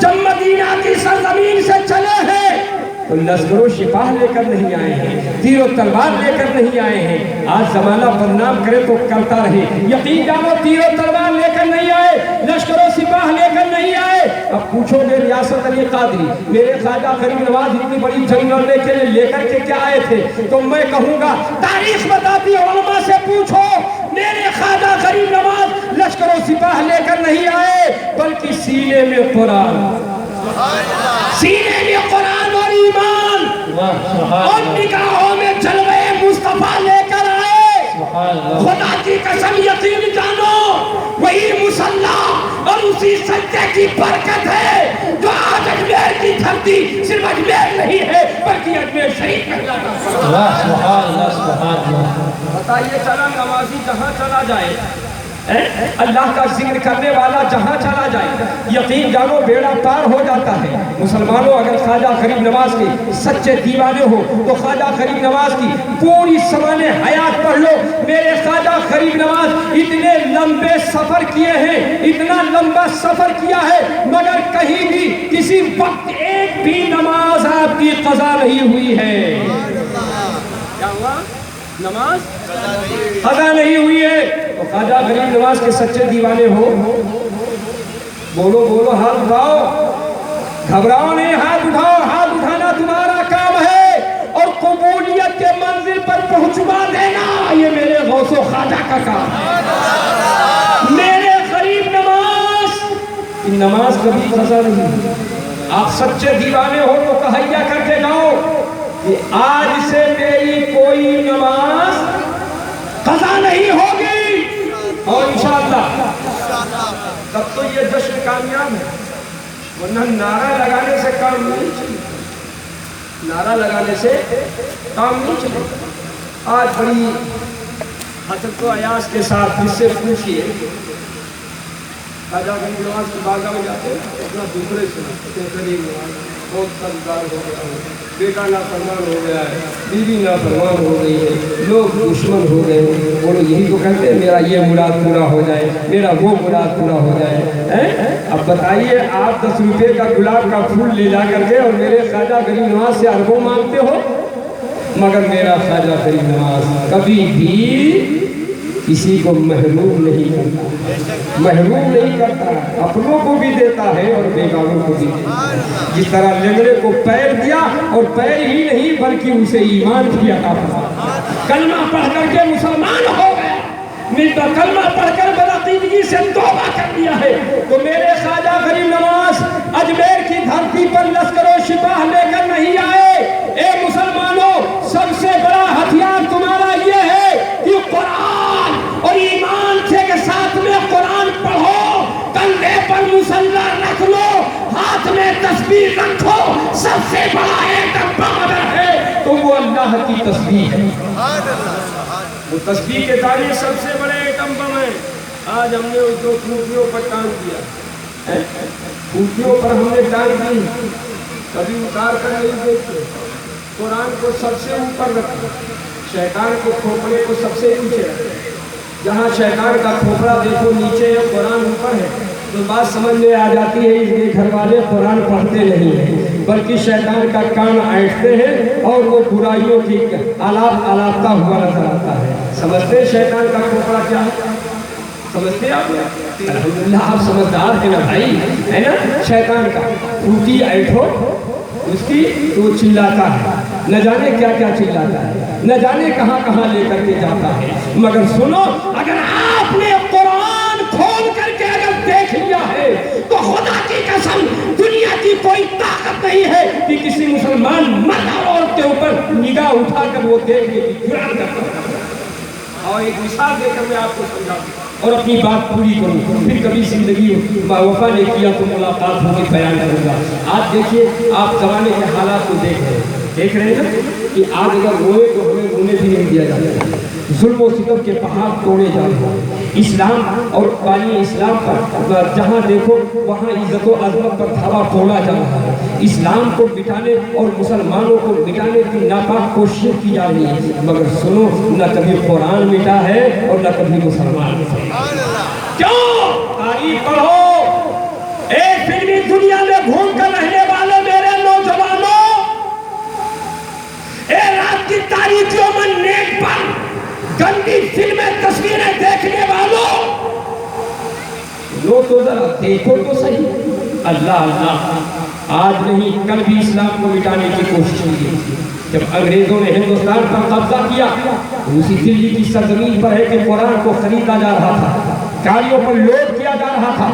جب مدینہ کی سرزمین سے چلے ہیں تو لشکر و سپاہ لے کر نہیں آئے ہیں, تیر و تلوار لے کر نہیں آئے ہیں. آج زمانہ بدنام کرے تو کرتا رہے, یقین جانو تیر و تلوار لے کر نہیں آئے, لشکر و سپاہ لے کر نہیں آئے. اب پوچھو گے ریاست علی قادری میرے خواجہ غریب نواز اتنی بڑی جنگ لڑنے کے لیے لے کر کے کیا آئے تھے, تو میں کہوں گا تاریخ بتاتی علماء سے پوچھو. میرے خواجہ غریب نواز لشکر و سپاہ لے کر نہیں آئے بلکہ سینے میں قرآن, سینے میں قرآن اور ایمان اور نگاہوں میں جلوے مصطفیٰ لے کر آئے. خدا کی قسم یقین جانو وہی مصلی اور اسی سجدے کی برکت ہے جو آج اجمیر کی دھرتی صرف اجمیر نہیں ہے بلکہ اجمیر شریف کہلاتا ہے. سبحان اللہ, سبحان اللہ. بتائیے چلا نمازی جہاں چلا جائے, اللہ کا ذکر کرنے والا جہاں چلا جائے, یقین جانو بیڑا پار ہو جاتا ہے. مسلمانوں اگر خواجہ غریب نواز کے سچے دیوانے ہو تو خواجہ غریب نواز کی پوری سوانح حیات پڑھ لو. میرے خواجہ غریب نواز اتنے لمبے سفر کیے ہیں, اتنا لمبا سفر کیا ہے, مگر کہیں بھی کسی وقت ایک بھی نماز آپ کی قضا نہیں ہوئی ہے. کیا ہوا؟ نماز قضا نہیں ہوئی ہے. تو خواجہ غریب نواز کے سچے دیوانے ہو, بولو بولو ہاتھ اٹھاؤ, گھبراؤ نہیں, ہاتھ اٹھاؤ. ہاتھ اٹھانا تمہارا کام ہے اور قبولیت کے منزل پر پہنچوا دینا یہ میرے غوث و خواجہ کا کام ہے. میرے غریب نواز کی نماز کبھی قضا نہیں. آپ سچے دیوانے ہو تو کہیا کر کے جاؤ کہ آج سے میری کوئی نماز قضا نہیں ہوگی, اور انشاءاللہ تب تو یہ جشن کامیاب ہے. ورنہ نعرہ لگانے سے کام نہیں چلے, نعرہ لگانے سے کام نہیں چلے. آج بڑی حضرت و ایاز کے ساتھ جس سے پوچھئے خواجہ غریب نواز کی بارگاہ میں جاتے ہیں اپنا دوسرے سے غریب نواز بہت قرضدار ہو گیا ہوں, بیٹا نافرمان ہو گیا ہے, بیوی نافرمان ہو گئی ہے, لوگ دشمن ہو گئے ہیں, وہ لوگ یہی تو کہتے ہیں میرا یہ مراد پورا ہو جائے, میرا وہ مراد پورا ہو جائے. اب بتائیے آپ 10 روپے کا گلاب کا پھول لے جا کر کے اور میرے خواجہ غریب نواز سے اربوں مانگتے ہو. مگر میرا خواجہ غریب نواز کبھی بھی کسی کو محروم نہیں کرتا، محروم نہیں کرتا، اپنوں کو بھی دیتا ہے اور بیگانوں کو بھی دیتا ہے۔ جس طرح لنگڑے کو پیر دیا اور پیر ہی نہیں بلکہ اسے ایمان بھی عطا فرمایا، کلمہ پڑھ کر کے مسلمان ہو گیا، ملتا کلمہ پڑھ کر بدعقیدگی سے توبہ کر لیا ہے، تو میرے خواجہ غریب نواز اجمیر کی دھرتی پر لشکر و سپاہ لے کر نہیں آئے۔ اے مسلمانوں، سب سے بڑا ہتھیار تمہارا یہ ہے کہ قرآن اور ایمان کے ساتھ میں قرآن پڑھو، کندھے پر مسلح رکھ لو، ہاتھ میں تسبیح رکھو۔ سب سے بڑا ایک بم اگر ہے تو وہ اللہ کی تسبیح ہے، وہ تسبیح کے تاریخ سب سے بڑے ایٹم بم ہے۔ آج ہم نے اس کو خوفیوں پر ٹانگ دیا، خوفیوں پر ہم نے ٹانگ دی، کبھی اتار کر نہیں دیکھتے، قرآن کو سب سے اوپر رکھتے، شیطان کے کھوپڑے کو سب سے نیچے رکھتے۔ جہاں شیطان کا کھوپڑا دیکھو نیچے ہے، قرآن اوپر ہے، تو بات سمجھ میں آ جاتی ہے اس کے گھر والے قرآن پڑھتے نہیں ہیں بلکہ شیطان کا کان اینٹھتے ہیں اور وہ برائیوں کی آلاپتا ہوا نظر آتا ہے۔ سمجھتے شیطان کا کھوپڑا کیا ہے؟ سمجھتے آپ؟ الحمدللہ آپ سمجھدار ہیں نا بھائی، ہے نا؟ شیطان کا پھوٹی اینٹھو اس کی تو چلاتا ہے، نہ جانے کیا کیا چلاتا ہے، نہ جانے کہاں کہاں لے کر کے جاتا ہے۔ مگر سنو، اگر آپ نے قرآن کھول کر کے اگر دیکھ لیا ہے تو خدا کی قسم دنیا کی کوئی طاقت نہیں ہے کہ کسی مسلمان مرد اور عورت کے اوپر نگاہ اٹھا کر وہ دیکھنے کی جرات کرتا ہے۔ اور ایک مثال دے کر میں آپ کو سمجھاؤں اور اپنی بات پوری کروں، پھر کبھی زندگی وفا نے کیا تو ملاقات ہوگی، بیان کروں گا۔ آج دیکھیے، آپ زمانے کے حالات کو دیکھ رہے ہیں کہ آج اگر روئے تو ہمیں رونے بھی نہیں دیا جاتا، ظلم و ستم کے پہاڑ توڑے جا رہے ہیں، اسلام اور پانی اسلام پر جہاں دیکھو وہاں عزت و عظمت پر دھاوا توڑا جا رہا ہے، اسلام کو مٹانے اور مسلمانوں کو مٹانے کی ناپاک کوشش کی جا رہی ہے۔ مگر سنو، نہ کبھی قرآن مٹا ہے اور نہ کبھی مسلمان مٹا ہے۔ کیوں؟ تاریخ پڑھو، ایک فلمی دنیا میں گھوم کر رہنے والے میرے نوجوانوں، اے رات کی تاریخیوں میں نیٹ پر گندی فلمیں تصویریں دیکھنے والوں، لو تو ذرا دیکھو تو صحیح، اللہ اللہ آج نہیں کل بھی اسلام کو مٹانے کی کوشش کی گئی۔ جب انگریزوں نے ہندوستان پر قبضہ کیا، اسی دلی کی سرزمین پر ہے کہ قرآن کو خریدا جا رہا تھا، گاڑیوں پر لوڈ کیا جا رہا تھا۔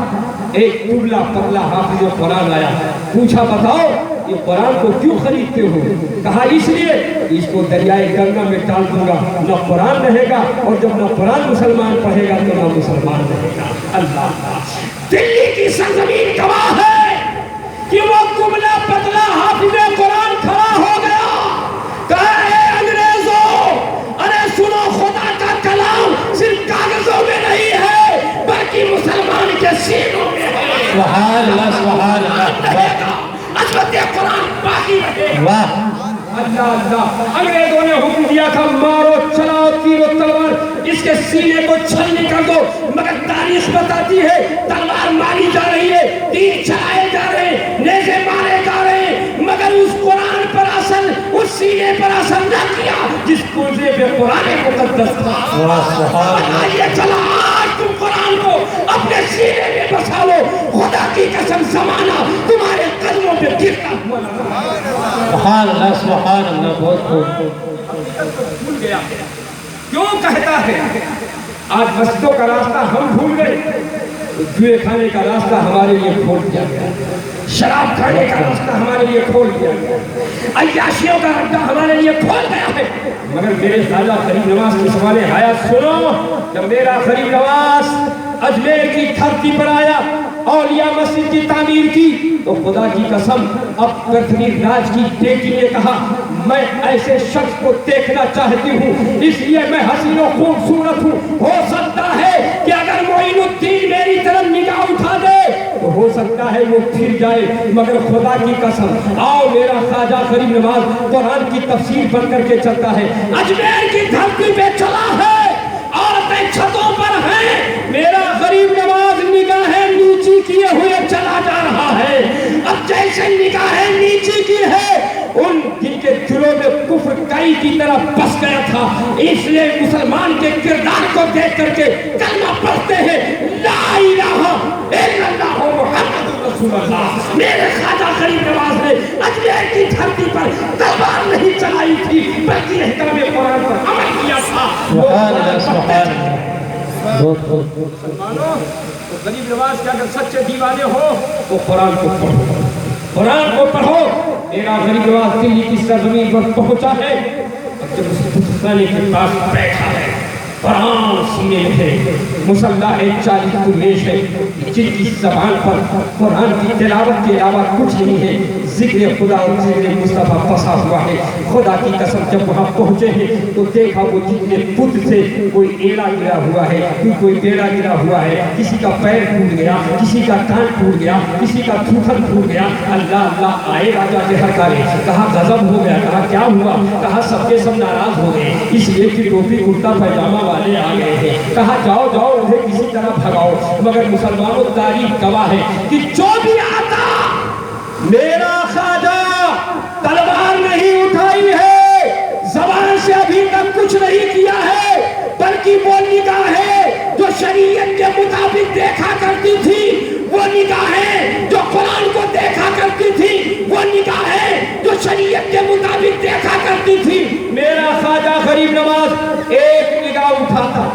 ایک دبلا پتلا حافظ قرآن آیا، پوچھا بتاؤ یہ قرآن کو کیوں خریدتے ہو؟ کہا اس لیے اس کو دریائے گنگا میں ڈال دوں گا، نہ قرآن رہے گا، اور جب نہ قرآن مسلمان پڑھے گا تو نہ مسلمان رہے گا۔ اللہ، دلی کی سرزمین گواہ ہے کہ وہ دبلا پتلا حافظ قرآن کھڑا ہو گیا، کہا اے انگریزوں، ارے سنو، خدا کا کلام صرف کاغذوں میں نہیں ہے بلکہ مسلمان کے سینوں میں ہے۔ سبحان اللہ، سبحان اللہ، عظمت قرآن باقی رہے۔ واہ، اللہ اللہ، انگریزوں نے حکم دیا تھا مارو، چلاؤ تیر و تلوار، اس کے سینے کو چھلنی کر دو، مگر تاریخ بتاتی ہے تلوار ماری جا رہی ہے، تیر چلائے جا رہے ہیں، نیزے مارے جا رہے ہیں، مگر اس قرآن پر اثر، اس سینے پر اثر نہ کیا جس کوزے پہ قرآن مقدس تھا۔ سبحان اللہ، یہ چلا، آج تم قرآن کو اپنے سینے میں بسا لو، خدا کی قسم زمانہ تمہارے قدموں پہ گرتا ہوا نظر آئے گا۔ سبحان اللہ، سبحان اللہ، بہت خوب۔ بھول گیا، کیوں کہتا ہے آج مسجدوں کا راستہ ہم بھول گئے، جوئے کھانے کا راستہ ہمارے لیے کھول دیا گیا، شراب کھانے کا راستہ ہمارے لیے کھول دیا گیا، عیاشیوں کا راستہ ہمارے لیے کھول گیا ہے۔ مگر میرے خواجہ غریب نواز کے سوالے حیات سنو، جب میرا غریب نواز اجمیر کی دھرتی پر آیا، اولیاء مسجد کی تعمیر کی، تو خدا کی قسم اب پرتھوی راج کی بیٹی نے کہا میں ایسے شخص کو دیکھنا چاہتی ہوں، اس لیے میں حسین و خوبصورت ہوں، ہو سکتا ہے کہ اگر معین الدین میری طرف نگاہ اٹھا دے تو ہو سکتا ہے وہ پھر جائے، مگر خدا کی قسم آؤ میرا خواجہ غریب نواز قرآن کی تفسیر بن کر کے چلتا ہے، اجمیر کی دھرتی پہ چلا ہے، عورتیں چھتوں پر ہیں، میرا غریب نواز نگاہیں نیچی کیے ہوئے چلا جا رہا ہے۔ اب جیسے نگاہیں نیچی کی ہے، ان جن کے کے دلوں میں کفر کئی کی طرح بس گیا تھا، اس لیے مسلمان کے کردار کو دیکھ کر کے کلمہ پڑھتے ہیں لا الہ الا اللہ محمد رسول اللہ۔ میرے خواجہ غریب نواز نے اجمیر کی دھرتی پر تلوار نہیں چلائی تھی بلکہ احکام قرآن پر عمل کیا تھا۔ سبحان اللہ سبحان اللہ۔ مسلمانوں تو غریب نواز کے اگر سچے دیوانے ہو تو قرآن کو پڑھو، قرآن کو پڑھو۔ میرا غریب نواز دلی کی سرزمین پر پہنچا ہے، اب جب اس خانے کے پاس بیٹھا ہے قرآن سینے میں ہے، مصلح 40 قریش ہے جن کی زبان پر قرآن کی تلاوت کے علاوہ کچھ نہیں ہے، ذکر خدا اور ذکر مصطفیٰ پسا ہوا ہے۔ خدا کی قسم جب وہاں پہنچے ہیں تو دیکھا وہ جتنے پت سے کوئی ایڑا گرا ہوا ہے، کوئی بیڑا گرا ہوا ہے، کسی کا پیر ٹوٹ گیا، کسی کا کان ٹوٹ گیا، کسی کا تھوتھن ٹوٹ گیا۔ اللہ اللہ آئے راجا کے ہرکارے، کہا غضب ہو گیا، کہا کیا ہوا، کہا سب کے سب ناراض ہو گئے اس لیے کہ ٹوپی کرتا پیجامہ والے آ گئے ہیں، کہا جاؤ جاؤ انہیں کسی طرح بھگاؤ۔ مگر مسلمانوں تاریخ گواہ ہے کہ جو بھی آتا میرا خواجہ تلوار نہیں اٹھائی ہے، زبان سے ابھی تک کچھ نہیں کیا ہے، بلکہ وہ نگاہیں جو شریعت کے مطابق دیکھا کرتی تھی، وہ نگاہیں جو قرآن کو دیکھا کرتی تھی، وہ نگاہیں جو شریعت کے مطابق دیکھا کرتی تھی، میرا خواجہ غریب نواز ایک نگاہ اٹھاتا،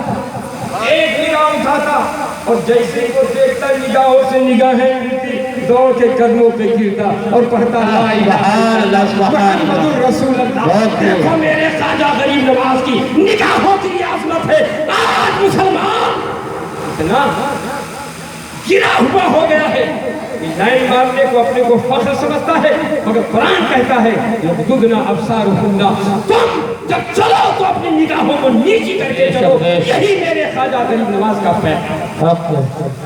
ایک نگاہ اٹھاتا اور جیسے وہ دیکھتا نگاہوں سے نگاہیں ملتی، دوڑ کے قدموں پہ گرتا اور پڑھتا لا الہ الا اللہ محمد رسول اللہ۔ دیکھو میرے خواجہ غریب نواز کی نگاہوں کی عظمت ہے۔ آج مسلمان اتنا گرا ہوا ہو گیا ہے، لائن مارنے کو اپنے کو فخر سمجھتا ہے، مگر قرآن کہتا ہے یغضضن ابصارہن، تم جب چلو تو اپنی نگاہوں کو نیچی کر کے چلو۔ یہی میرے خواجہ غریب نواز کا پیغام۔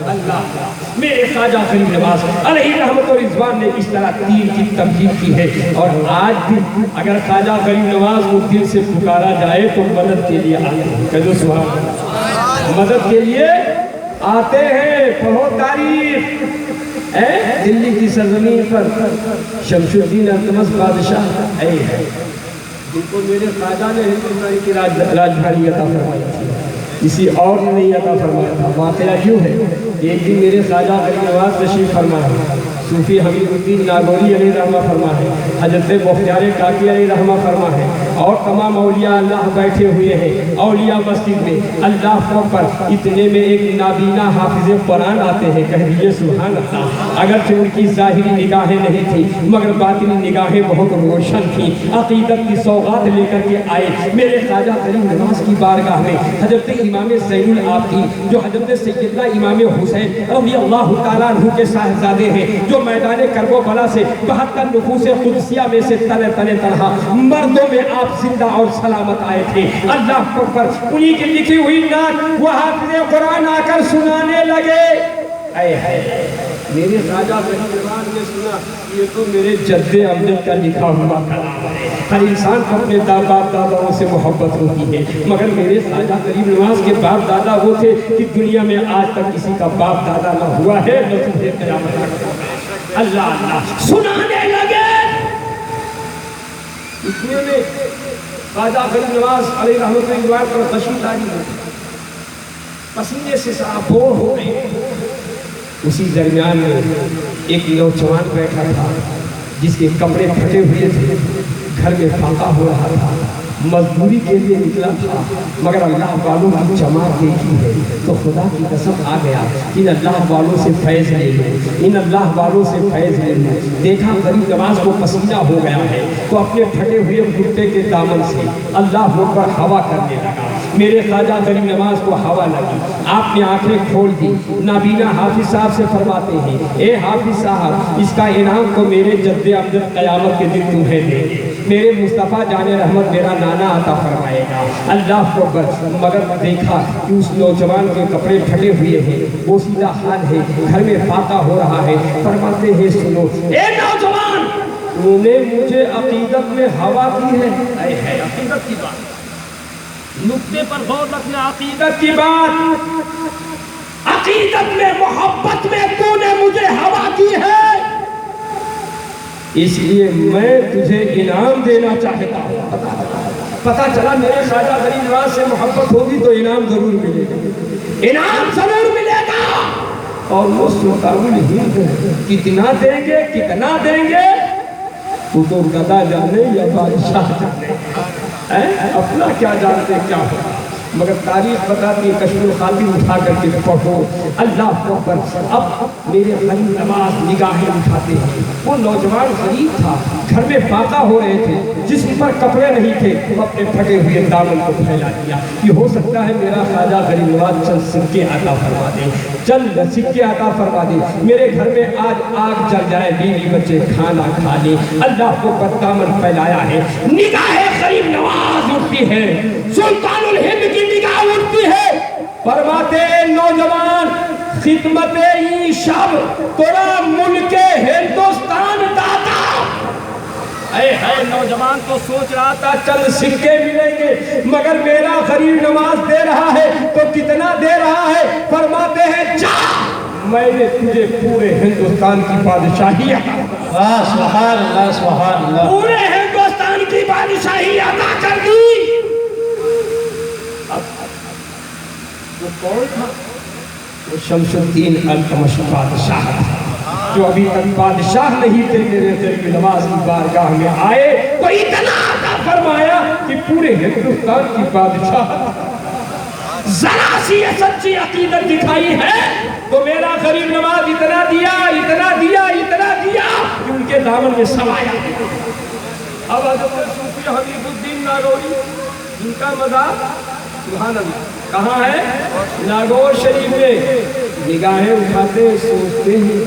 اللہ میرے خواجہ غریب نواز علیہ رحمت و رضوان نے اس طرح دین کی تبلیغ کی ہے، اور آج بھی اگر خواجہ غریب نواز کو دل سے پکارا جائے تو مدد کے لیے آتے ہیں۔ کہو سبحان اللہ، مدد کے لیے آتے ہیں۔ پڑھو تاریخ، دلی کی سرزمین پر شمس الدین التمش بادشاہ اے ہے جن کو میرے خواجہ نے ہندوستان کی راجدھانی عطا فرمائی تھی، کسی اور نے نہیں عطا فرمایا تھا۔ واقعہ یوں ہے کہ ایک دن میرے خواجہ غریب نواز تشریف فرما ہے، صوفی حمید الدین ناگوری علیہ رحمہ فرما ہے، حضرت بختیار کاکی علیہ رحمہ فرما ہے، اور تمام اولیاء اللہ بیٹھے ہوئے ہیں اولیاء مسجد میں۔ اللہ پر اتنے میں ایک نابینا حافظ قرآن آتے ہیں، کہہ دیجئے سبحان اللہ۔ اگرچہ ان کی ظاہری نگاہیں نہیں تھیں مگر باطنی نگاہیں بہت روشن تھیں، عقیدت کی سوغات لے کر کے آئے میرے خواجہ غریب نواز کی بارگاہ میں۔ حضرت امام زین العابدین جو حضرت سیدنا امام حسین رضی اللہ تعالیٰ عنہ کے صاحبزادے ہیں، جو میدان کرب و بلا سے 72 نفوس قدسیہ میں سے تنے تنہا مردوں میں آپ زندہ اور سلامت آئے تھے۔ اللہ پر انہی کی لکھی ہوئی نعت وہ حافظ قرآن آ کر سنانے لگے۔ اے ہے میرے خواجہ غریب نواز نے سنا یہ تو میرے جد امجد کا لکھا ہوا کلام ہے۔ ہر انسان کو اپنے باپ داداؤں سے محبت ہوتی ہے، مگر میرے خواجہ غریب نواز کے باپ دادا وہ تھے کہ دنیا میں آج تک کسی کا باپ دادا نہ ہوا ہے نہ تمہیں قیامت تک ہوگا۔ اللہ اللہ سنانے لگے۔ اتنے میں خواجہ غریب نواز علیہ رحمۃ اللہ پر تشریف لائی ہے، پسینے سے سرابور ہو گئے۔ اسی درمیان میں ایک نوجوان بیٹھا تھا جس کے کپڑے پھٹے ہوئے تھے، گھر میں فاقہ ہو رہا تھا، مزدوری کے لیے نکلا تھا، مگر اللہ والوں کی جماعت دیکھی ہے تو خدا کی قسم آ گیا ان اللہ والوں سے فیض لے لیں، ان اللہ والوں سے فیض لے لیں۔ دیکھا غریب نواز کو پسینہ ہو گیا ہے تو اپنے پھٹے ہوئے کرتے کے دامن سے اللہ پر ہوا کرنے لگا۔ میرے خواجہ غریب نواز کو ہوا لگی، آپ نے آنکھیں کھول دی، نابینا حافظ صاحب سے فرماتے ہیں اے حافظ صاحب اس کا انعام کو میرے جد امجد قیامت کے دن تمہیں دے دے، میرے مصطفیٰ جان رحمت میرا نانا عطا فرمائے گا۔ اللہ کو بس مگر دیکھا کہ اس نوجوان کے کپڑے پھٹے ہوئے ہیں، وہ سیدھا حال ہے، گھر میں فاقہ ہو رہا ہے۔ فرماتے ہیں سنو اے نوجوان تو نے مجھے عقیدت میں ہوا کی ہے۔ اے ہے عقیدت کی بات، نقطے پر غور رکھنا، عقیدت کی بات، عقیدت میں محبت میں تو نے مجھے ہوا کی ہے۔ اس لیے میں تجھے انعام دینا چاہتا ہوں. پتا چلا میرے خواجہ غریب نواز سے محبت ہوگی تو انعام ضرور ملے گا, انعام ضرور ملے گا. اور وہ سلطان الہند کتنا دیں گے, کتنا دیں گے, وہ تو گدا جانے یا بادشاہ جانے, اپنا کیا جانتے کیا ہوگا. مگر تاریخ بتاتی ہے, کشف الخاطر اٹھا کر کے پڑھو. اللہ اکبر. اب میرے غریب نواز نگاہیں اٹھاتے ہیں. وہ نوجوان غریب تھا, گھر میں فاقہ ہو رہے تھے, جسم پر کپڑے نہیں تھے, وہ اپنے پھٹے ہوئے دامن کو پھیلا دیا. یہ ہو سکتا ہے میرا خواجہ غریب نواز چند سکے عطا فرما دے, چند سکے عطا فرما دے. میرے گھر میں آج آگ جل جائے, بیوی بچے کھانا کھا لیں. اللہ کو پر دامن پھیلایا ہے. نگاہ غریب نواز اٹھتی ہے, سلطان الہند کی نگاہ اٹھتی ہے. فرماتے نوجوان خدمت ای شب ترا ملک ہندوستان داتا. اے نوجوان تو سوچ رہا تھا چند سکے ملیں گے, مگر میرا غریب نواز دے رہا ہے تو کتنا دے رہا ہے. فرماتے ہیں جا, میں نے تجھے پورے ہندوستان کی بادشاہی عطا, سبحان اللہ سبحان اللہ, پورے ہندوستان کی بادشاہی عطا کر دی. وہ کون تھا؟ وہ شمس الدین التمش بادشاہ تھا, جو ابھی تک بادشاہ نہیں تھے. میرے غریب نواز کی بارگاہ میں آئے تو اتنا عطا فرمایا کہ پورے ہندوستان کی بادشاہ. ذرا سی سچی عقیدت دکھائی ہے تو میرا غریب نواز اتنا دیا, اتنا دیا, اتنا دیا کہ ان کے دامن میں سمایا. اب حضرت صوفی حبیب الدین ناگوری, ان کا مزار سبحان اللہ کہاں ہے؟ ناگور شریف میں. نگاہیں اٹھاتے سوچتے ہیں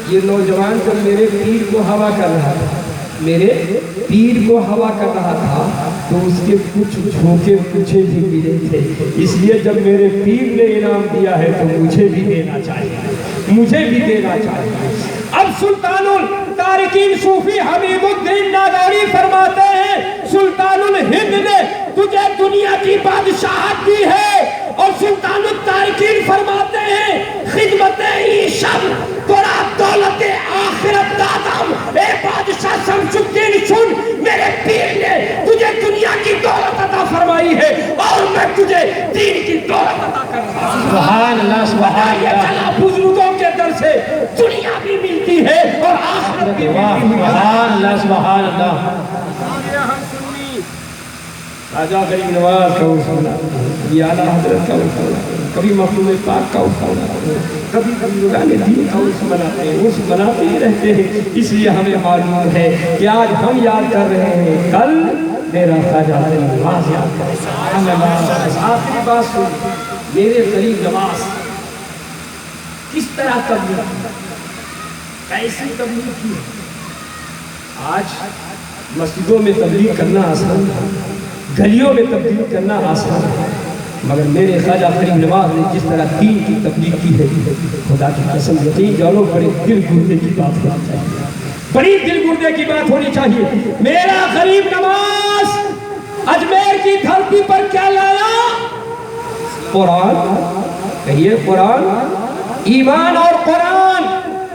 یہ نوجوان جب میرے پیر کو ہوا کر رہا تھا, میرے پیر کو ہوا کر رہا تھا تو اس کے کچھ جھونکے مجھے بھی ملے تھے. اس لیے جب میرے پیر نے انعام دیا ہے تو مجھے بھی دینا چاہیے, مجھے بھی دینا چاہیے. اب سلطان التارکین صوفی حبیب الدین ناگوری فرماتے ہیں سلطان الہند نے تجھے دنیا کی بادشاہت دی ہے. اور سلطان التارکین فرماتے ہیں خدمت ای شب ترا دولت آخرت دادم. اے بادشاہ شمس الدین سن, میرے پیر نے تجھے دنیا کی دولت عطا فرمائی ہے اور میں تجھے دین کی دولت عطا کر رہا ہوں. سبحان اللہ سبحان اللہ, بزرگوں کے در سے دنیا بھی ملتی ہے اور آخرت بھی ملتی ہے. سبحان اللہ سبحان اللہ. خواجہ غریب نواز کا اصولہ, یہ اعلیٰ حضرت کا اصولہ, کبھی مخلوق پاک کا اصولہ, کبھی کبھی لوگان دین کا اصول مناتے ہیں, اس مناتے ہی رہتے ہیں. اس لیے ہمیں معلوم ہے کہ آج ہم یاد کر رہے ہیں, کل میرا خواجہ غریب نواز یاد کر رہے ہیں. آخری بات سن, میرے غریب نواز کس طرح تبلیغ کی, کیسی تبلیغ کی. آج مسجدوں میں تبلیغ کرنا آسان ہے, گلیوں میں تبلیغ کرنا آسان ہے, مگر میرے خواجہ غریب نواز نے جس طرح دین کی تبلیغ کی ہے, خدا کی قسم یقین جانو بڑے دل گردے کی بات ہونی چاہیے, بڑی دل گردے کی بات ہونی چاہیے. میرا غریب نواز اجمیر کی دھرتی پر کیا لایا؟ قرآن. کہیے قرآن, ایمان اور قرآن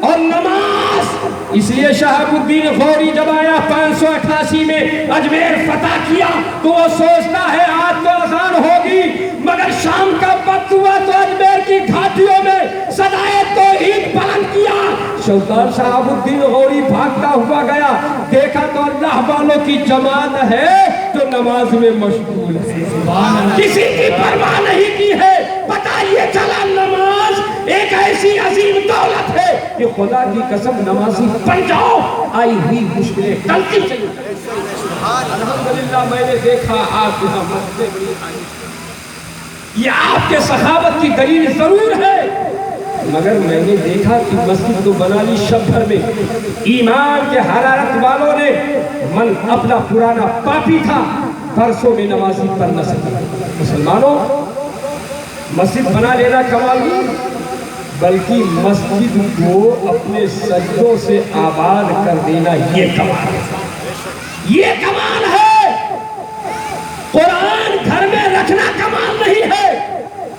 اور نماز. اس لیے شہاب الدین غوری جب آیا 588 میں اجمیر فتح کیا تو وہ سوچتا ہے آج تو اذان ہوگی, مگر شام کا وقت ہوا تو اجمیر کی گھاٹیوں میں صدائے توحید بلند کیا. سلطان شہاب الدین غوری بھاگتا ہوا گیا, دیکھا تو اللہ والوں کی جماعت ہے جو نماز میں مشغول ہے, کسی کی پرواہ نہیں کی ہے. پتہ یہ چلا نماز ایک ایسی عظیم دولت ہے کہ خدا کی قسم نمازی بن جاؤ, آئی ہوئی مشکلیں ٹلتی چلی. الحمدللہ میں نے دیکھا آپ یہاں مسجد بڑی آئی, یہ آپ کے سخاوت کی دلیل ضرور ہے, مگر میں نے دیکھا کہ مسجد تو بنا لی شب بھر میں. ایمان کے حرارت والوں نے من اپنا پرانا پاپی تھا, برسوں میں نمازی پر نہ سکے. مسلمانوں, مسجد بنا لینا کمال نہیں, بلکہ مسجد کو اپنے سجدوں سے آباد کر دینا یہ کمال ہے, یہ کمال ہے. قرآن گھر میں رکھنا کمال نہیں ہے,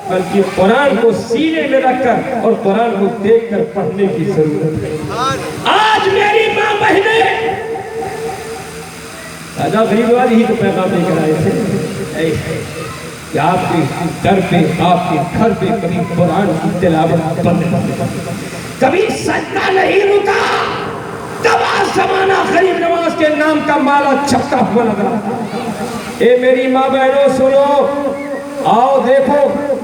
بلکہ قرآن کو سینے میں رکھ کر اور قرآن کو دیکھ کر پڑھنے کی ضرورت ہے. آج میری ماں مہینے راجا غریب والی ہی تو پیغام لے کر آئے تھے کہ آپ کے در پہ آپ کے گھر پہ کبھی قرآن کی تلاوت بند، کبھی سجدہ نہیں رکا، تمام زمانہ غریب نواز کے نام کا مالا چھپتا ہوا نظر آتا۔ اے میری ماں بہنوں سنو، آؤ دیکھو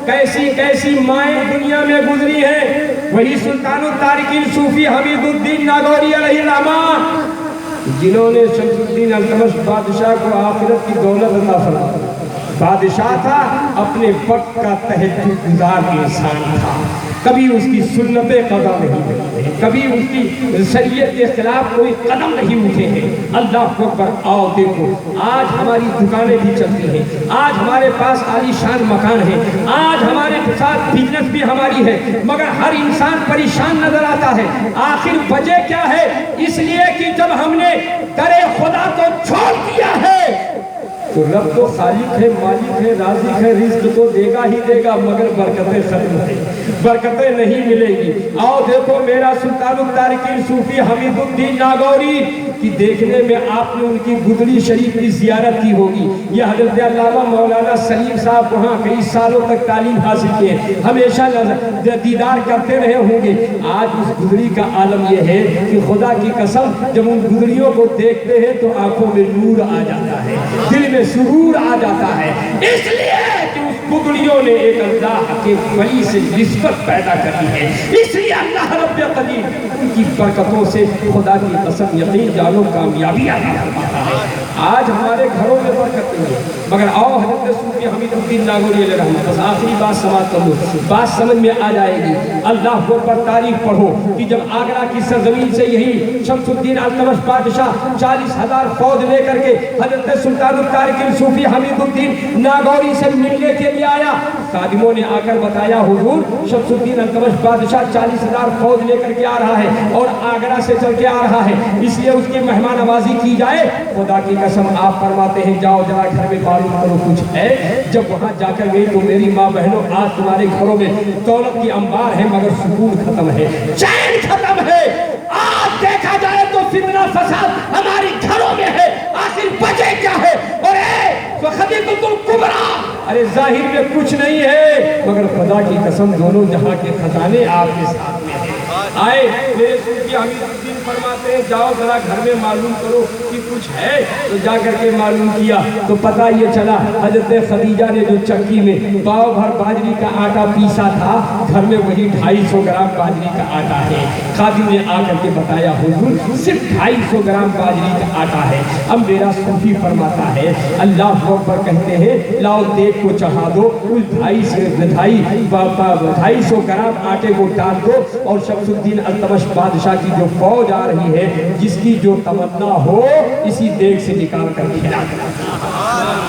کیسی کیسی مائیں دنیا میں گزری ہیں۔ وہی سلطان التارکین صوفی حمید الدین ناگوری علیہ الرحمہ، جنہوں نے شمس الدین التمش بادشاہ کو آخرت کی دولت عطا فرمائی۔ بادشاہ تھا، اپنے وقت کا تہجد گزار انسان تھا، کبھی اس کی سنتیں قضا نہیں ہوئی ہیں، کبھی اس کی شریعت کے خلاف کوئی قدم نہیں اٹھے ہیں۔ اللہ اکبر، آؤ دیکھو آج ہماری دکانیں بھی چلتی ہیں، آج ہمارے پاس عالی شان مکان ہے، آج ہمارے ساتھ بزنس بھی ہماری ہے، مگر ہر انسان پریشان نظر آتا ہے۔ آخر وجہ کیا ہے؟ اس لیے کہ جب ہم نے در خدا کو چھوڑ دیا ہے تو رب تو خالق ہے، مالک ہے، رازق ہے، رزق تو دے گا ہی دے گا، مگر برکتیں ختم ہیں، برکتیں نہیں ملے گی۔ آؤ دیکھو میرا سلطان التارکین صوفی حمید الدین ناگوری کی دیکھنے میں آپ نے ان کی گدڑی شریف کی زیارت کی ہوگی۔ یہ حضرت علامہ مولانا سلیم صاحب وہاں کئی سالوں تک تعلیم حاصل کیے، ہمیشہ دیدار کرتے رہے ہوں گے۔ آج اس گدڑی کا عالم یہ ہے کہ خدا کی قسم جب ان گدڑیوں کو دیکھتے ہیں تو آنکھوں میں نور آ جاتا ہے، دل میں سرور آ جاتا ہے، اس لیے کہ اس گدڑیوں نے ایک اللہ کے ولی سے نسبت پیدا کری ہے۔ اس لیے اللہ رب قدیر ان کی برکتوں سے خدا کی قسم یقین جانو کامیابی عطا فرماتا ہے۔ آج ہمارے گھروں میں برکت نہیں ہے، مگر آؤ حضرت صوفی حمید الدین ناگوری علیہ رحمۃ، بس آخری بات سماعت کر لو، بات سمجھ میں آ جائے گی۔ اللہ پر تاریخ پڑھو کہ جب آگرہ کی سرزمین سے یہی شمس الدین التمش بادشاہ 40,000 فوج لے کر کے حضرت سلطان التارکین صوفی حمید الدین ناگوری سے ملنے کے لیے آیا، خادموں نے آ کر بتایا حضور شمس الدین التمش بادشاہ 40,000 فوج لے کر کے آ رہا ہے اور آگرہ سے چل کے آ رہا ہے، اس لیے اس کی مہمان نوازی کی جائے۔ خدا کی قسم آپ فرماتے ہیں جاؤ ذرا گھر میں معلوم کرو کچھ ہے۔ جب وہاں جا کر گئی تو میری ماں بہنوں آج تمہارے گھروں میں دولت کی انبار ہے مگر سکون ختم ہے، چین ختم ہے۔ آج دیکھا جائے تو فتنہ فساد ہماری گھروں میں ہے، آخر وجہ کیا ہے؟ اور خدیجۃ الکبریٰ، ارے ظاہر میں کچھ نہیں ہے مگر خدا کی قسم دونوں جہاں کے خزانے آپ کے ساتھ میں ہیں۔ آئے میرے صوفی حمید الدین فرماتے ہیں جاؤ ذرا گھر میں معلوم کرو کہ کچھ ہے، تو جا کر کے معلوم کیا تو پتہ یہ چلا حضرت خدیجہ نے جو چکی میں پاؤ بھر باجری کا آٹا پیسا تھا، گھر میں وہی 250 گرام باجری کا آٹا ہے۔ خادم نے آ کر کے بتایا حضور صرف 250 گرام باجری کا آٹا ہے۔ اب میرا صوفی فرماتا ہے اللہ اکبر کہتے ہیں لاؤ دیگ کو چڑھا دو، اس 250 گرام آٹے کو ڈال دو اور شمس الدین التمش بادشاہ کی جو فوج آ رہی ہے جس کی جو تمنا ہو اسی دیگ سے نکال کر کھلا دو۔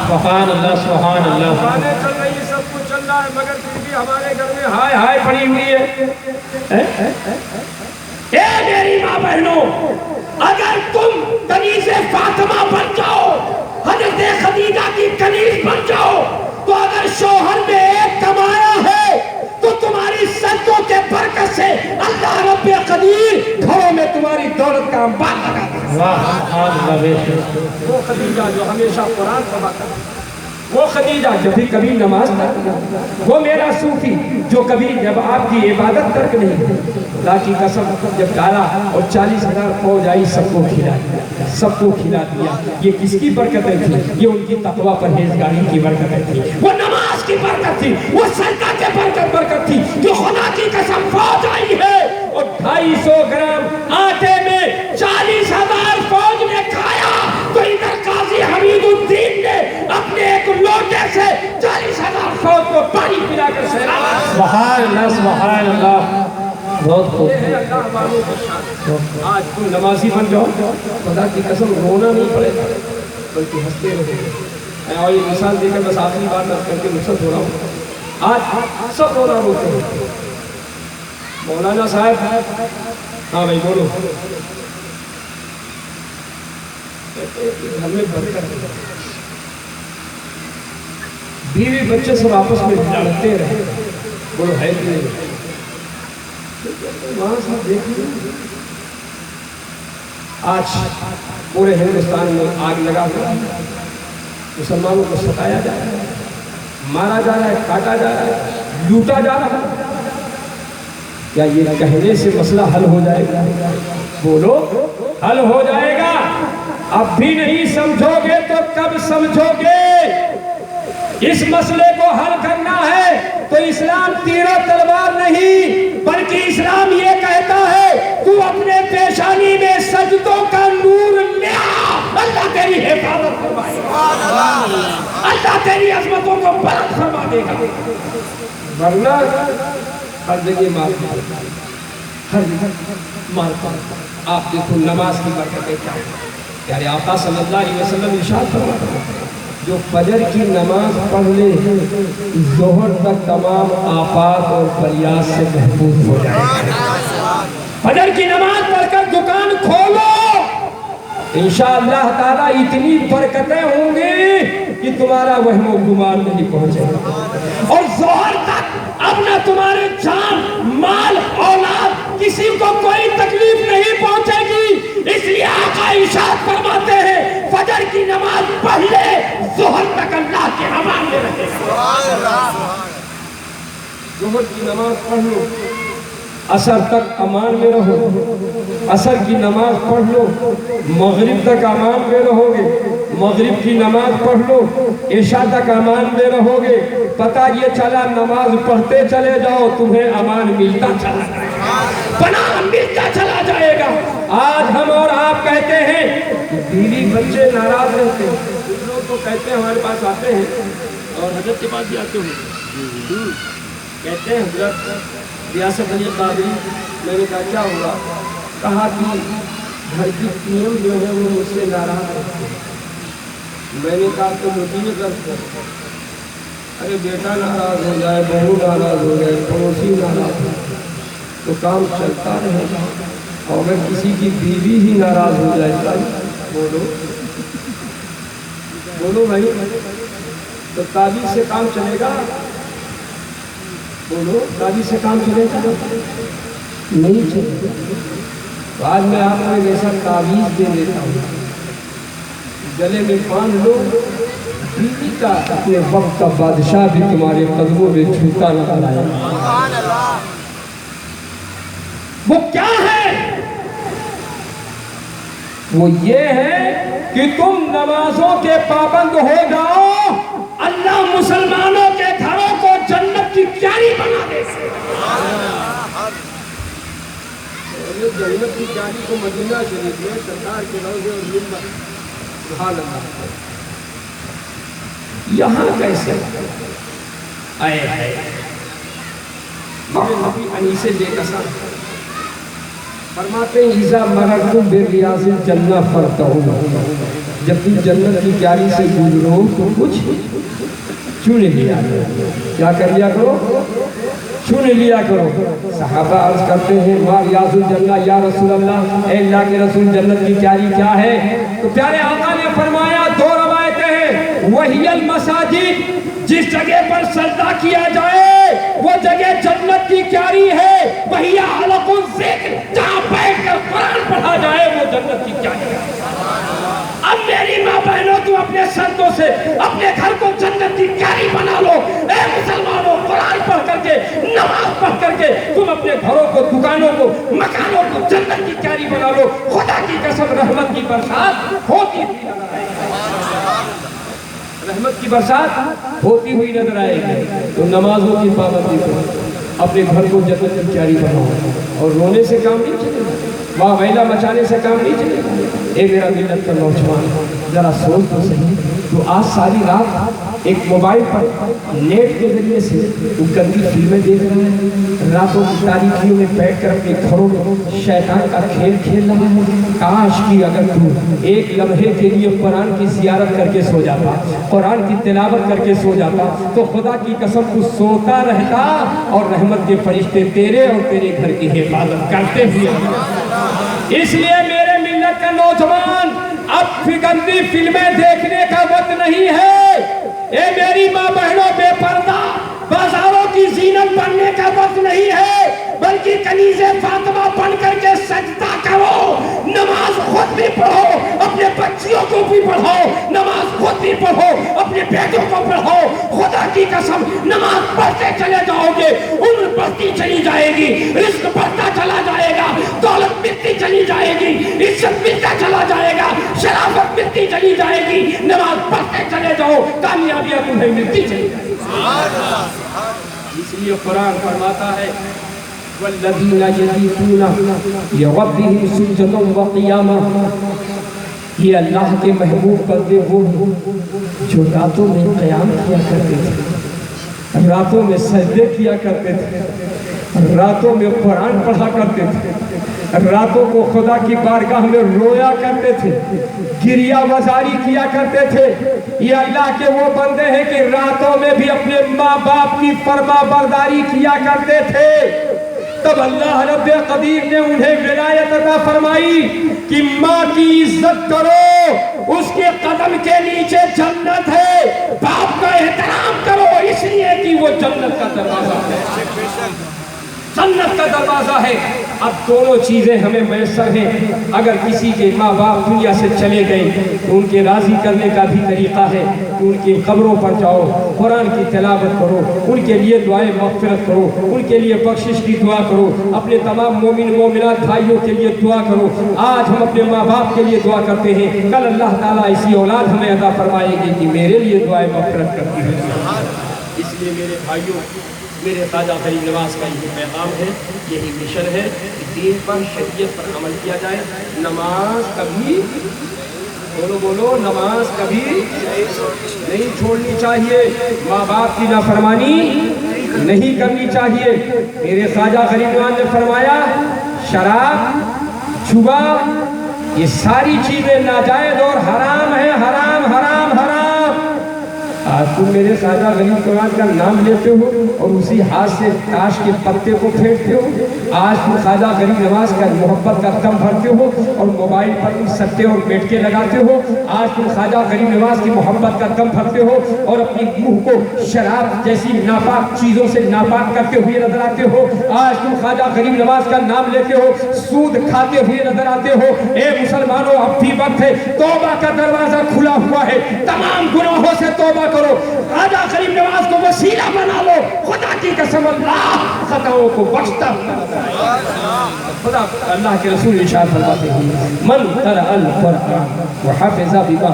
سبحان اللہ سبحان اللہ۔ دکانیں چل رہی ہیں، سب کچھ چل رہا ہے مگر پھر بھی ہمارے گھر میں ہائے ہائے پڑی ہوئی ہے۔ اے میری ماں بہنوں، اگر تم کنیز فاطمہ بن جاؤ، حضرت خدیجہ کی کنیز بن جاؤ، تو اگر شوہر نے ایک کمایا ہے تو تمہاری سجدوں کے برکت سے اللہ رب قدیر گھروں میں تمہاری دولت کا انبار لگا دے۔ وہ خدیجہ جو ہمیشہ قرآن پڑھا کرتی، وہ خدیجہ جو بھی کبھی نماز پڑھتی، وہ میرا صوفی جو کبھی جب آپ کی عبادت ترک نہیں ہوئی، اللہ کی قسم جب ڈالا اور 40,000 فوج آئی سب کو کھلا دیا، سب کو کھلا دیا۔ یہ کس کی برکتیں تھیں؟ یہ ان کی تقوی پرہیزگاری کی برکتیں تھیں، وہ نماز کی برکت تھی، وہ سجدہ کے برکت تھی کہ خدا کی قسم فوج آئی ہے اور 250 گرام آٹے میں 40,000 فوج نے کھایا تو ادھر قاضی حمید الدین نے اپنے ایک لوٹے سے 40,000 فوج کو پانی پلا کر سیراب۔ سبحان اللہ سبحان اللہ، بہت خوب۔ آج تم نمازی بن جاؤ، خدا کی قسم رونا نہیں پڑے گا بلکہ ہنستے رہو۔ میں اور یہ مثال دے کر بس آخری بات کر کے رخصت ہو رہا ہوں۔ آج سب رونا روتے ہیں۔ مولانا صاحب، ہاں بھائی بولو، گھر میں برکت ہے، بیوی بچے سب آپس میں لڑتے رہے، بولو ہے کہ نہیں؟ وہاں سے دیکھیں آج پورے ہندوستان میں آگ لگا ہوا ہے، مسلمانوں کو ستایا جا رہا ہے، مارا جا رہا ہے، کاٹا جا رہا ہے، لوٹا جا رہا ہے۔ کیا یہ کہنے سے مسئلہ حل ہو جائے گا؟ بولو، حل ہو جائے گا؟ اب بھی نہیں سمجھو گے تو کب سمجھو گے؟ اس مسئلے کو حل کرنا ہے تو اسلام تیر و تلوار نہیں، بلکہ اسلام یہ کہتا ہے تو اپنے پیشانی میں سجدوں کا نور لے آ، اللہ تیری حفاظت فرمائے گا، اللہ تیری عظمتوں کو بلند فرما دے گا۔ ورنہ ہر جگہ مارتا ہے، ہر جگہ مارتا ہے۔ آپ دیکھو نماز کی برکتیں کیا ہیں، پیارے آقا صلی اللہ علیہ وسلم ارشاد فرماتے ہیں جو فجر کی نماز پڑھ لے ظہر تک تمام آفات اور فریاد سے محفوظ ہو جائے گا۔ فجر کی نماز پڑھ کر دکان کھولو، انشاءاللہ تعالیٰ اتنی برکتیں ہوں گی کہ تمہارا وہم و گمان نہیں پہنچے گا، اور ظہر تک اب نہ تمہارے جان مال اولاد کسی کو کوئی تکلیف نہیں پہنچے گی۔ اس لیے آقا ارشاد فرماتے ہیں فجر کی نماز پڑھ لے ظہر تک اللہ کے امان میں رہے گا۔ ظہر کی نماز پڑھ لو عصر تک امان میں رہو، عصر کی نماز پڑھ لو مغرب تک امان میں رہو گے، مغرب کی نماز پڑھ لو عشاء تک امان میں رہو گے۔ پتہ یہ چلا نماز پڑھتے چلے جاؤ تمہیں امان ملتا چلا جائے گا، پناہ ملتا چلا جائے گا۔ آج ہم اور آپ کہتے ہیں کہ بیوی بچے ناراض رہتے ہیں، کچھ لوگ تو کہتے ہیں ہمارے پاس آتے ہیں اور حضرت کے پاس بھی آتے ہیں، کہتے ہیں حضرت ریاست علی قادری، میں نے کہا کیا ہوا؟ کہا کہ گھر کی ٹیم جو ہے وہ مجھ سے ناراض رہتے ہیں۔ میں نے کہا تو مجھے کرتے ہیں، ارے بیٹا ناراض ہو جائے، بہو ناراض ہو جائے، پڑوسی ناراض ہو جائے تو کام چلتا رہے گا، اور اگر کسی کی بیوی ہی ناراض ہو جائے گا بولو بولو بھائی تو تعویذ سے کام چلے گا؟ بولو تعویذ سے کام چلے گا؟ نہیں چلے گا۔ تو آج میں آپ کو ایک ایسا تعویذ دے دیتا ہوں، گلے میں باندھ لو، بیوی کا اپنے وقت کا بادشاہ بھی تمہارے قدموں میں جھوٹا نہ لائے۔ وہ کیا ہے؟ وہ یہ ہے کہ تم نمازوں کے پابند ہو جاؤ، اللہ مسلمانوں کے گھروں کو جنت کی کیاری بنا دے گا۔ جنت کی کیاری کو مدینہ شریف میں سرکار کے روضے اور منبر، سبحان اللہ، یہاں کیسے آئے ہیں؟ میرے نبی انیسے بے قصر فرماتے ہیں اذا مررت بریاض الجنہ فرتعوا، جب تم جنت کی کیاری سے گزرو تو کچھ چن لیا کرو۔ کیا کر لیا کرو؟ چن لیا کرو۔ صحابہ عرض کرتے ہیں ما ریاض الجنہ یا رسول اللہ، اے اللہ کے رسول جنت کی کیاری کیا ہے؟ تو پیارے آقا نے فرمایا دو روایتیں ہیں، وہی المساجد، جس جگہ پر سجدہ کیا جائے وہ جگہ جنت کی کیاری ہے، وہی حلق الذکر، جہاں بیٹھ کر قرآن پڑھا جائے وہ جنت کی کیاری ہے۔ اب میری ماں بہنوں تم اپنے سردوں سے اپنے گھر کو جنت کی کیاری بنا لو۔ اے مسلمانوں قرآن پڑھ کر کے نماز پڑھ کر کے تم اپنے گھروں کو دکانوں کو مکانوں کو جنت کی کیاری بنا لو، خدا کی قسم رحمت کی برسات ہوتی ہوئی نظر آئے گی، رحمت کی برسات ہوتی ہوئی نظر آئے گی۔ تو نمازوں کی پابندی کرو، اپنے گھر کو جنت کی کیاری بناؤ، اور رونے سے کام نہیں چلے گا، واہ ویلا مچانے سے کام نہیں چلے گا۔ اے میرا ملت کا نوجوان ذرا سوچ تو صحیح، تو آج ساری رات ایک موبائل پر نیٹ کے ذریعے سے وہ گندی فلمیں دیکھ رہے ہیں، راتوں کی تاریکیوں میں بیٹھ کر اپنے گھروں میں شیطان کا کھیل کھیل رہا ہے۔ کاش کی اگر تو ایک لمحے کے لیے قرآن کی زیارت کر کے سو جاتا، قرآن کی تلاوت کر کے سو جاتا، تو خدا کی قسم تو سوتا رہتا اور رحمت کے فرشتے تیرے اور تیرے گھر کی حفاظت کرتے ہوئے۔ اس لیے میرے ملت کا نوجوان اب گندی فلمیں دیکھنے کا وقت نہیں ہے۔ اے میری ماں بہنوں بے پردہ بازاروں کی زینت بننے کا وقت نہیں ہے، بلکہ کنیز فاطمہ بن کر کے سجدہ کرو، نماز خود بھی پڑھو, نماز خود بھی پڑھو, اپنے بیٹوں کو پڑھاؤ. خدا کی قسم نماز پڑھتے چلے جاؤ گے, عمر بڑھتی چلی جائے گی, رزق بڑھتا چلا جائے گا, دولت ملتی چلی جائے گی, عزت ملتا چلا جائے گا, شرافت ملتی چلی جائے گی. نماز پڑھتے چلے جاؤ, کامیابیاں تمہیں ملتی چلی جائے گی. اس لیے قرآن فرماتا ہے والذین یبیتون لربہم سجدا وقیاما. یہ اللہ کے محبوب بندے وہ ہیں جو راتوں میں قیام کیا کرتے تھے, راتوں میں سجدے کیا کرتے تھے, راتوں میں قرآن پڑھا کرتے تھے, راتوں کو خدا کی بارگاہ میں رویا کرتے تھے, گریہ وزاری کیا کرتے تھے. یہ اللہ کے وہ بندے ہیں کہ راتوں میں بھی اپنے ماں باپ کی فرما برداری کیا کرتے تھے. تب اللہ رب قدیر نے انہیں ولایت عطا فرمائی کہ ماں کی عزت کرو, اس کے قدم کے نیچے جنت ہے. باپ کا احترام کرو اس لیے کہ وہ جنت کا دروازہ ہے, جنت کا دروازہ ہے. اب دونوں چیزیں ہمیں میسر ہیں. اگر کسی کے ماں باپ دنیا سے چلے گئے تو ان کے راضی کرنے کا بھی طریقہ ہے کہ ان کی قبروں پر جاؤ, قرآن کی تلاوت کرو, ان کے لیے دعائیں مغفرت کرو, ان کے لیے بخشش کی دعا کرو, اپنے تمام مومن مومنات بھائیوں کے لیے دعا کرو. آج ہم اپنے ماں باپ کے لیے دعا کرتے ہیں, کل اللہ تعالیٰ ایسی اولاد ہمیں عطا فرمائے گی کہ میرے لیے دعائیں مغفرت کرتی ہے. اس لیے میرے بھائیوں, میرے خواجہ غریب نواز کا یہ پیغام ہے, یہی مشن ہے کہ دین پر, شریعت پر عمل کیا جائے. نماز کبھی, بولو نماز کبھی نہیں چھوڑنی چاہیے, ماں باپ کی نافرمانی نہیں کرنی چاہیے. میرے خواجہ غریب نواز نے فرمایا شراب, جوا, یہ ساری چیزیں ناجائز اور حرام ہیں, حرام حرام حرام. آج تم میرے خواجہ غریب نواز کا نام لیتے ہو اور اسی ہاتھ سے تاش کے پتے کو پھینکتے ہو. آج تم خواجہ غریب نواز کا محبت کا دم بھرتے ہو اور موبائل پر تم سٹے اور بیٹھے لگاتے ہو. آج تم خواجہ غریب نواز کی محبت کا دم بھرتے ہو اور اپنی منہ کو شراب جیسی ناپاک چیزوں سے ناپاک کرتے ہوئے نظر آتے ہو. آج تم خواجہ غریب نواز کا نام لیتے ہو, سود کھاتے ہوئے نظر آتے ہو. اے مسلمانوں, اب بھی وقت ہے, توبہ کا دروازہ کھلا ہوا ہے, تمام گناہوں سے توبہ کرو. خواجہ غریب نواز کو وسیلہ بنا لو. خدا کی قسم اللہ خطاؤں کو بخشتا ہے. خدا اللہ کے رسول ارشاد فرماتے ہیں من قرأ القرآن وحفظ بما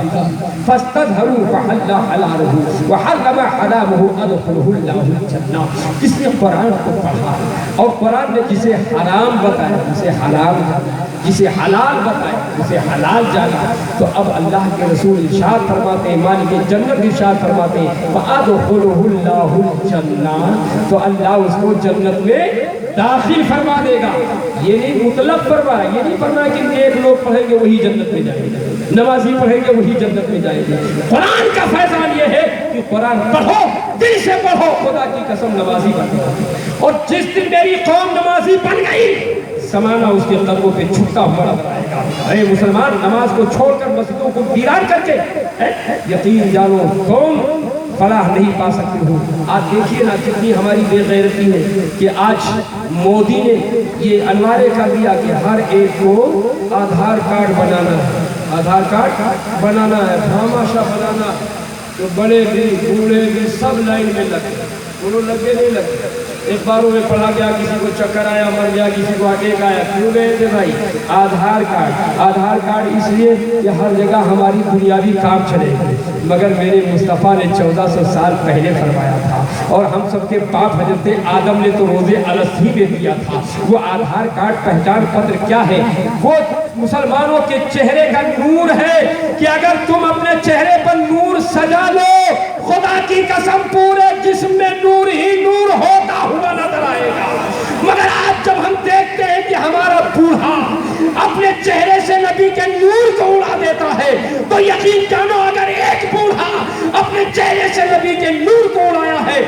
فاستظهروا فحل حلاله وحرم حرامه ادخله الله الجنہ. جس نے قرآن کو پڑھا اور قرآن نے جسے حرام بتایا, جسے حرام جسے حلال بتایا, جسے حلال جانا, تو اب اللہ کے رسول ارشاد فرماتے ہیں, مالک جنت ارشاد فرماتے ہیں فَأَدْخُلُهُ اللَّهُ الْجَنَّةَ, تو اللہ اس کو جنت میں داخل فرما دے گا. یہ نہیں مطلق فرمایا, یہ نہیں فرمایا کہ نیک لوگ پڑھیں گے وہی جنت میں جائیں گے, نمازی پڑھیں گے وہی جنت میں جائیں گے. قرآن کا فیضان یہ ہے کہ قرآن پڑھو, دل سے پڑھو, خدا کی قسم نمازی بن گئی. اور جس دن میری قوم نمازی بن گئی زمانہ اس کے قدموں پہ چھکتا ہوا نظر آئے گا. اے مسلمان, نماز کو چھوڑ کر مسجدوں کو ویران کر کے یقین جانو تم فلاح نہیں پا سکتے ہو. آج دیکھیے نا کتنی ہماری بے غیرتی ہے کہ آج مودی نے یہ انوارے کر دیا کہ ہر ایک کو آدھار کارڈ بنانا ہے, آدھار کارڈ بنانا ہے, بھاماشا بنانا. تو بڑے بھی بوڑھے بھی سب لائن میں لگے, انہوں لگے نہیں لگے. اخباروں میں پڑھا گیا کسی کو چکر آیا مر گیا, کسی کو اٹیک آیا. کیوں گئے تھے بھائی؟ آدھار کارڈ. آدھار کارڈ اس لیے کہ ہر جگہ ہماری دنیاوی کام چلے گئے, مگر میرے مصطفیٰ نے 1400 سال پہلے فرمایا تھا, اور ہم سب کے باپ حضرت آدم نے تو روزے السطی میں دیا تھا. وہ آدھار کارڈ پہچان پتر کیا ہے؟ وہ مسلمانوں کے چہرے کا نور ہے کہ اگر تم اپنے چہرے پر نور سجا لو, خدا کی قسم پورے جسم میں نور ہی نور ہوتا ہوا نظر آئے گا. مگر آج جب ہم دیکھتے ہیں کہ ہمارا بوڑھا اپنے چہرے سے نبی کے نور کو اڑا دیتا ہے, تو یقین جانو اگر ایک بوڑھا اپنے چہرے سے نبی کے نور کو اڑایا ہے۔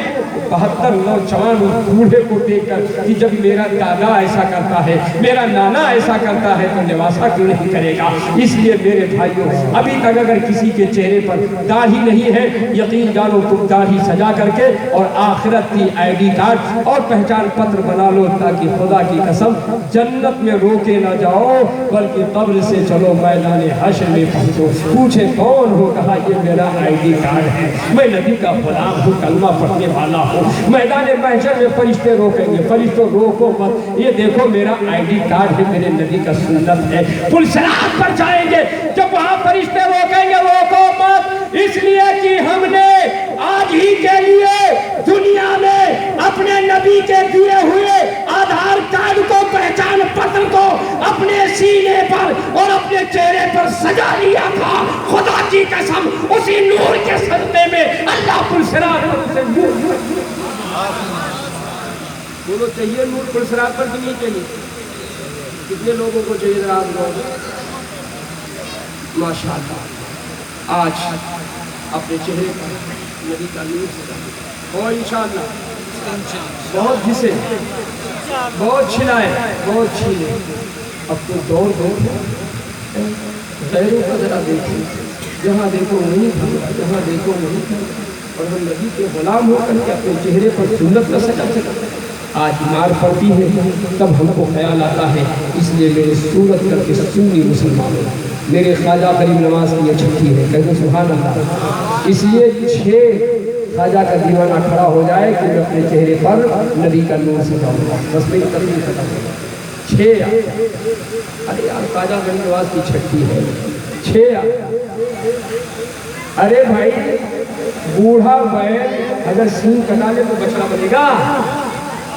72 نوجوان اس بوڑھے کو دیکھ کر کہ جب میرا دادا ایسا کرتا ہے، میرا نانا ایسا کرتا ہے، تو نواسا کیوں نہیں کرے گا؟ اس لیے میرے بھائیوں، ابھی تک اگر کسی کے چہرے پر داڑھی نہیں ہے، یقین جانو تم داڑھی سجا کر کے اور آخرت کی آئی ڈی کارڈ اور پہچان پتر بنا لو، تاکہ خدا کی قسم جنت میں روکے نہ جاؤ، بلکہ قبر سے چلو میدان حشر میں پہنچو، پوچھے کون ہو؟ کہا یہ میرا آئی ڈی کارڈ ہے، میں نبی کا غلام ہوں، کلمہ پڑھنے والا ہوں۔ میدان محشر میں فرشتے روکیں گے، فرشتوں روکو مت، یہ دیکھو میرا آئی ڈی کارڈ ہے، میرے نبی کا سنت ہے۔ پل صراط پر جائیں گے، جب وہاں فرشتے روکیں گے، روکو مت، اس لیے کہ ہم نے آج ہی کے لیے دنیا میں اپنے نبی کے دیے ہوئے آدھار کارڈ کو، پہچان پتر کو اپنے سینے پر اور اپنے چہرے پر سجا لیا تھا۔ خدا کی قسم اسی نور کے صدقے میں اللہ پل صراط پر سے نور بولو چاہیے، نور پل صراط پر بھی نہیں چاہیے؟ کتنے لوگوں کو چاہیے ذرا آپ لوگ؟ ماشاءاللہ آج اپنے چہرے پر نبی کا نور سجا اور انشاءاللہ بہت گھسے، بہت چھلائے، بہت چھیلے، اب تو دور غیروں کا ذرا دیکھیں، جہاں دیکھو وہیں بھگا، جہاں دیکھو وہیں بھگا، اور ہم نبی کے غلام ہو کر کے اپنے چہرے پر سنت کا سجا سکتے۔ آج مار پڑتی ہے تب ہم کو خیال آتا ہے، اس لیے میرے صورت کر کے سنی مسلمان، میرے خواجہ غریب نواز کی یہ چھٹی ہے، کہتے سبحان اللہ۔ اس لیے 6 خواجہ کا دیوانہ کھڑا ہو جائے کہ میں اپنے چہرے پر نبی کا نور سجاؤں گا، بس میری تقریر ختم ہو گئی۔ 6 ارے یار خواجہ غریب نواز کی چھٹی ہے، 6 ارے بھائی بوڑھا بیل اگر سینگ کٹا لے تو بچڑا بنے گا؟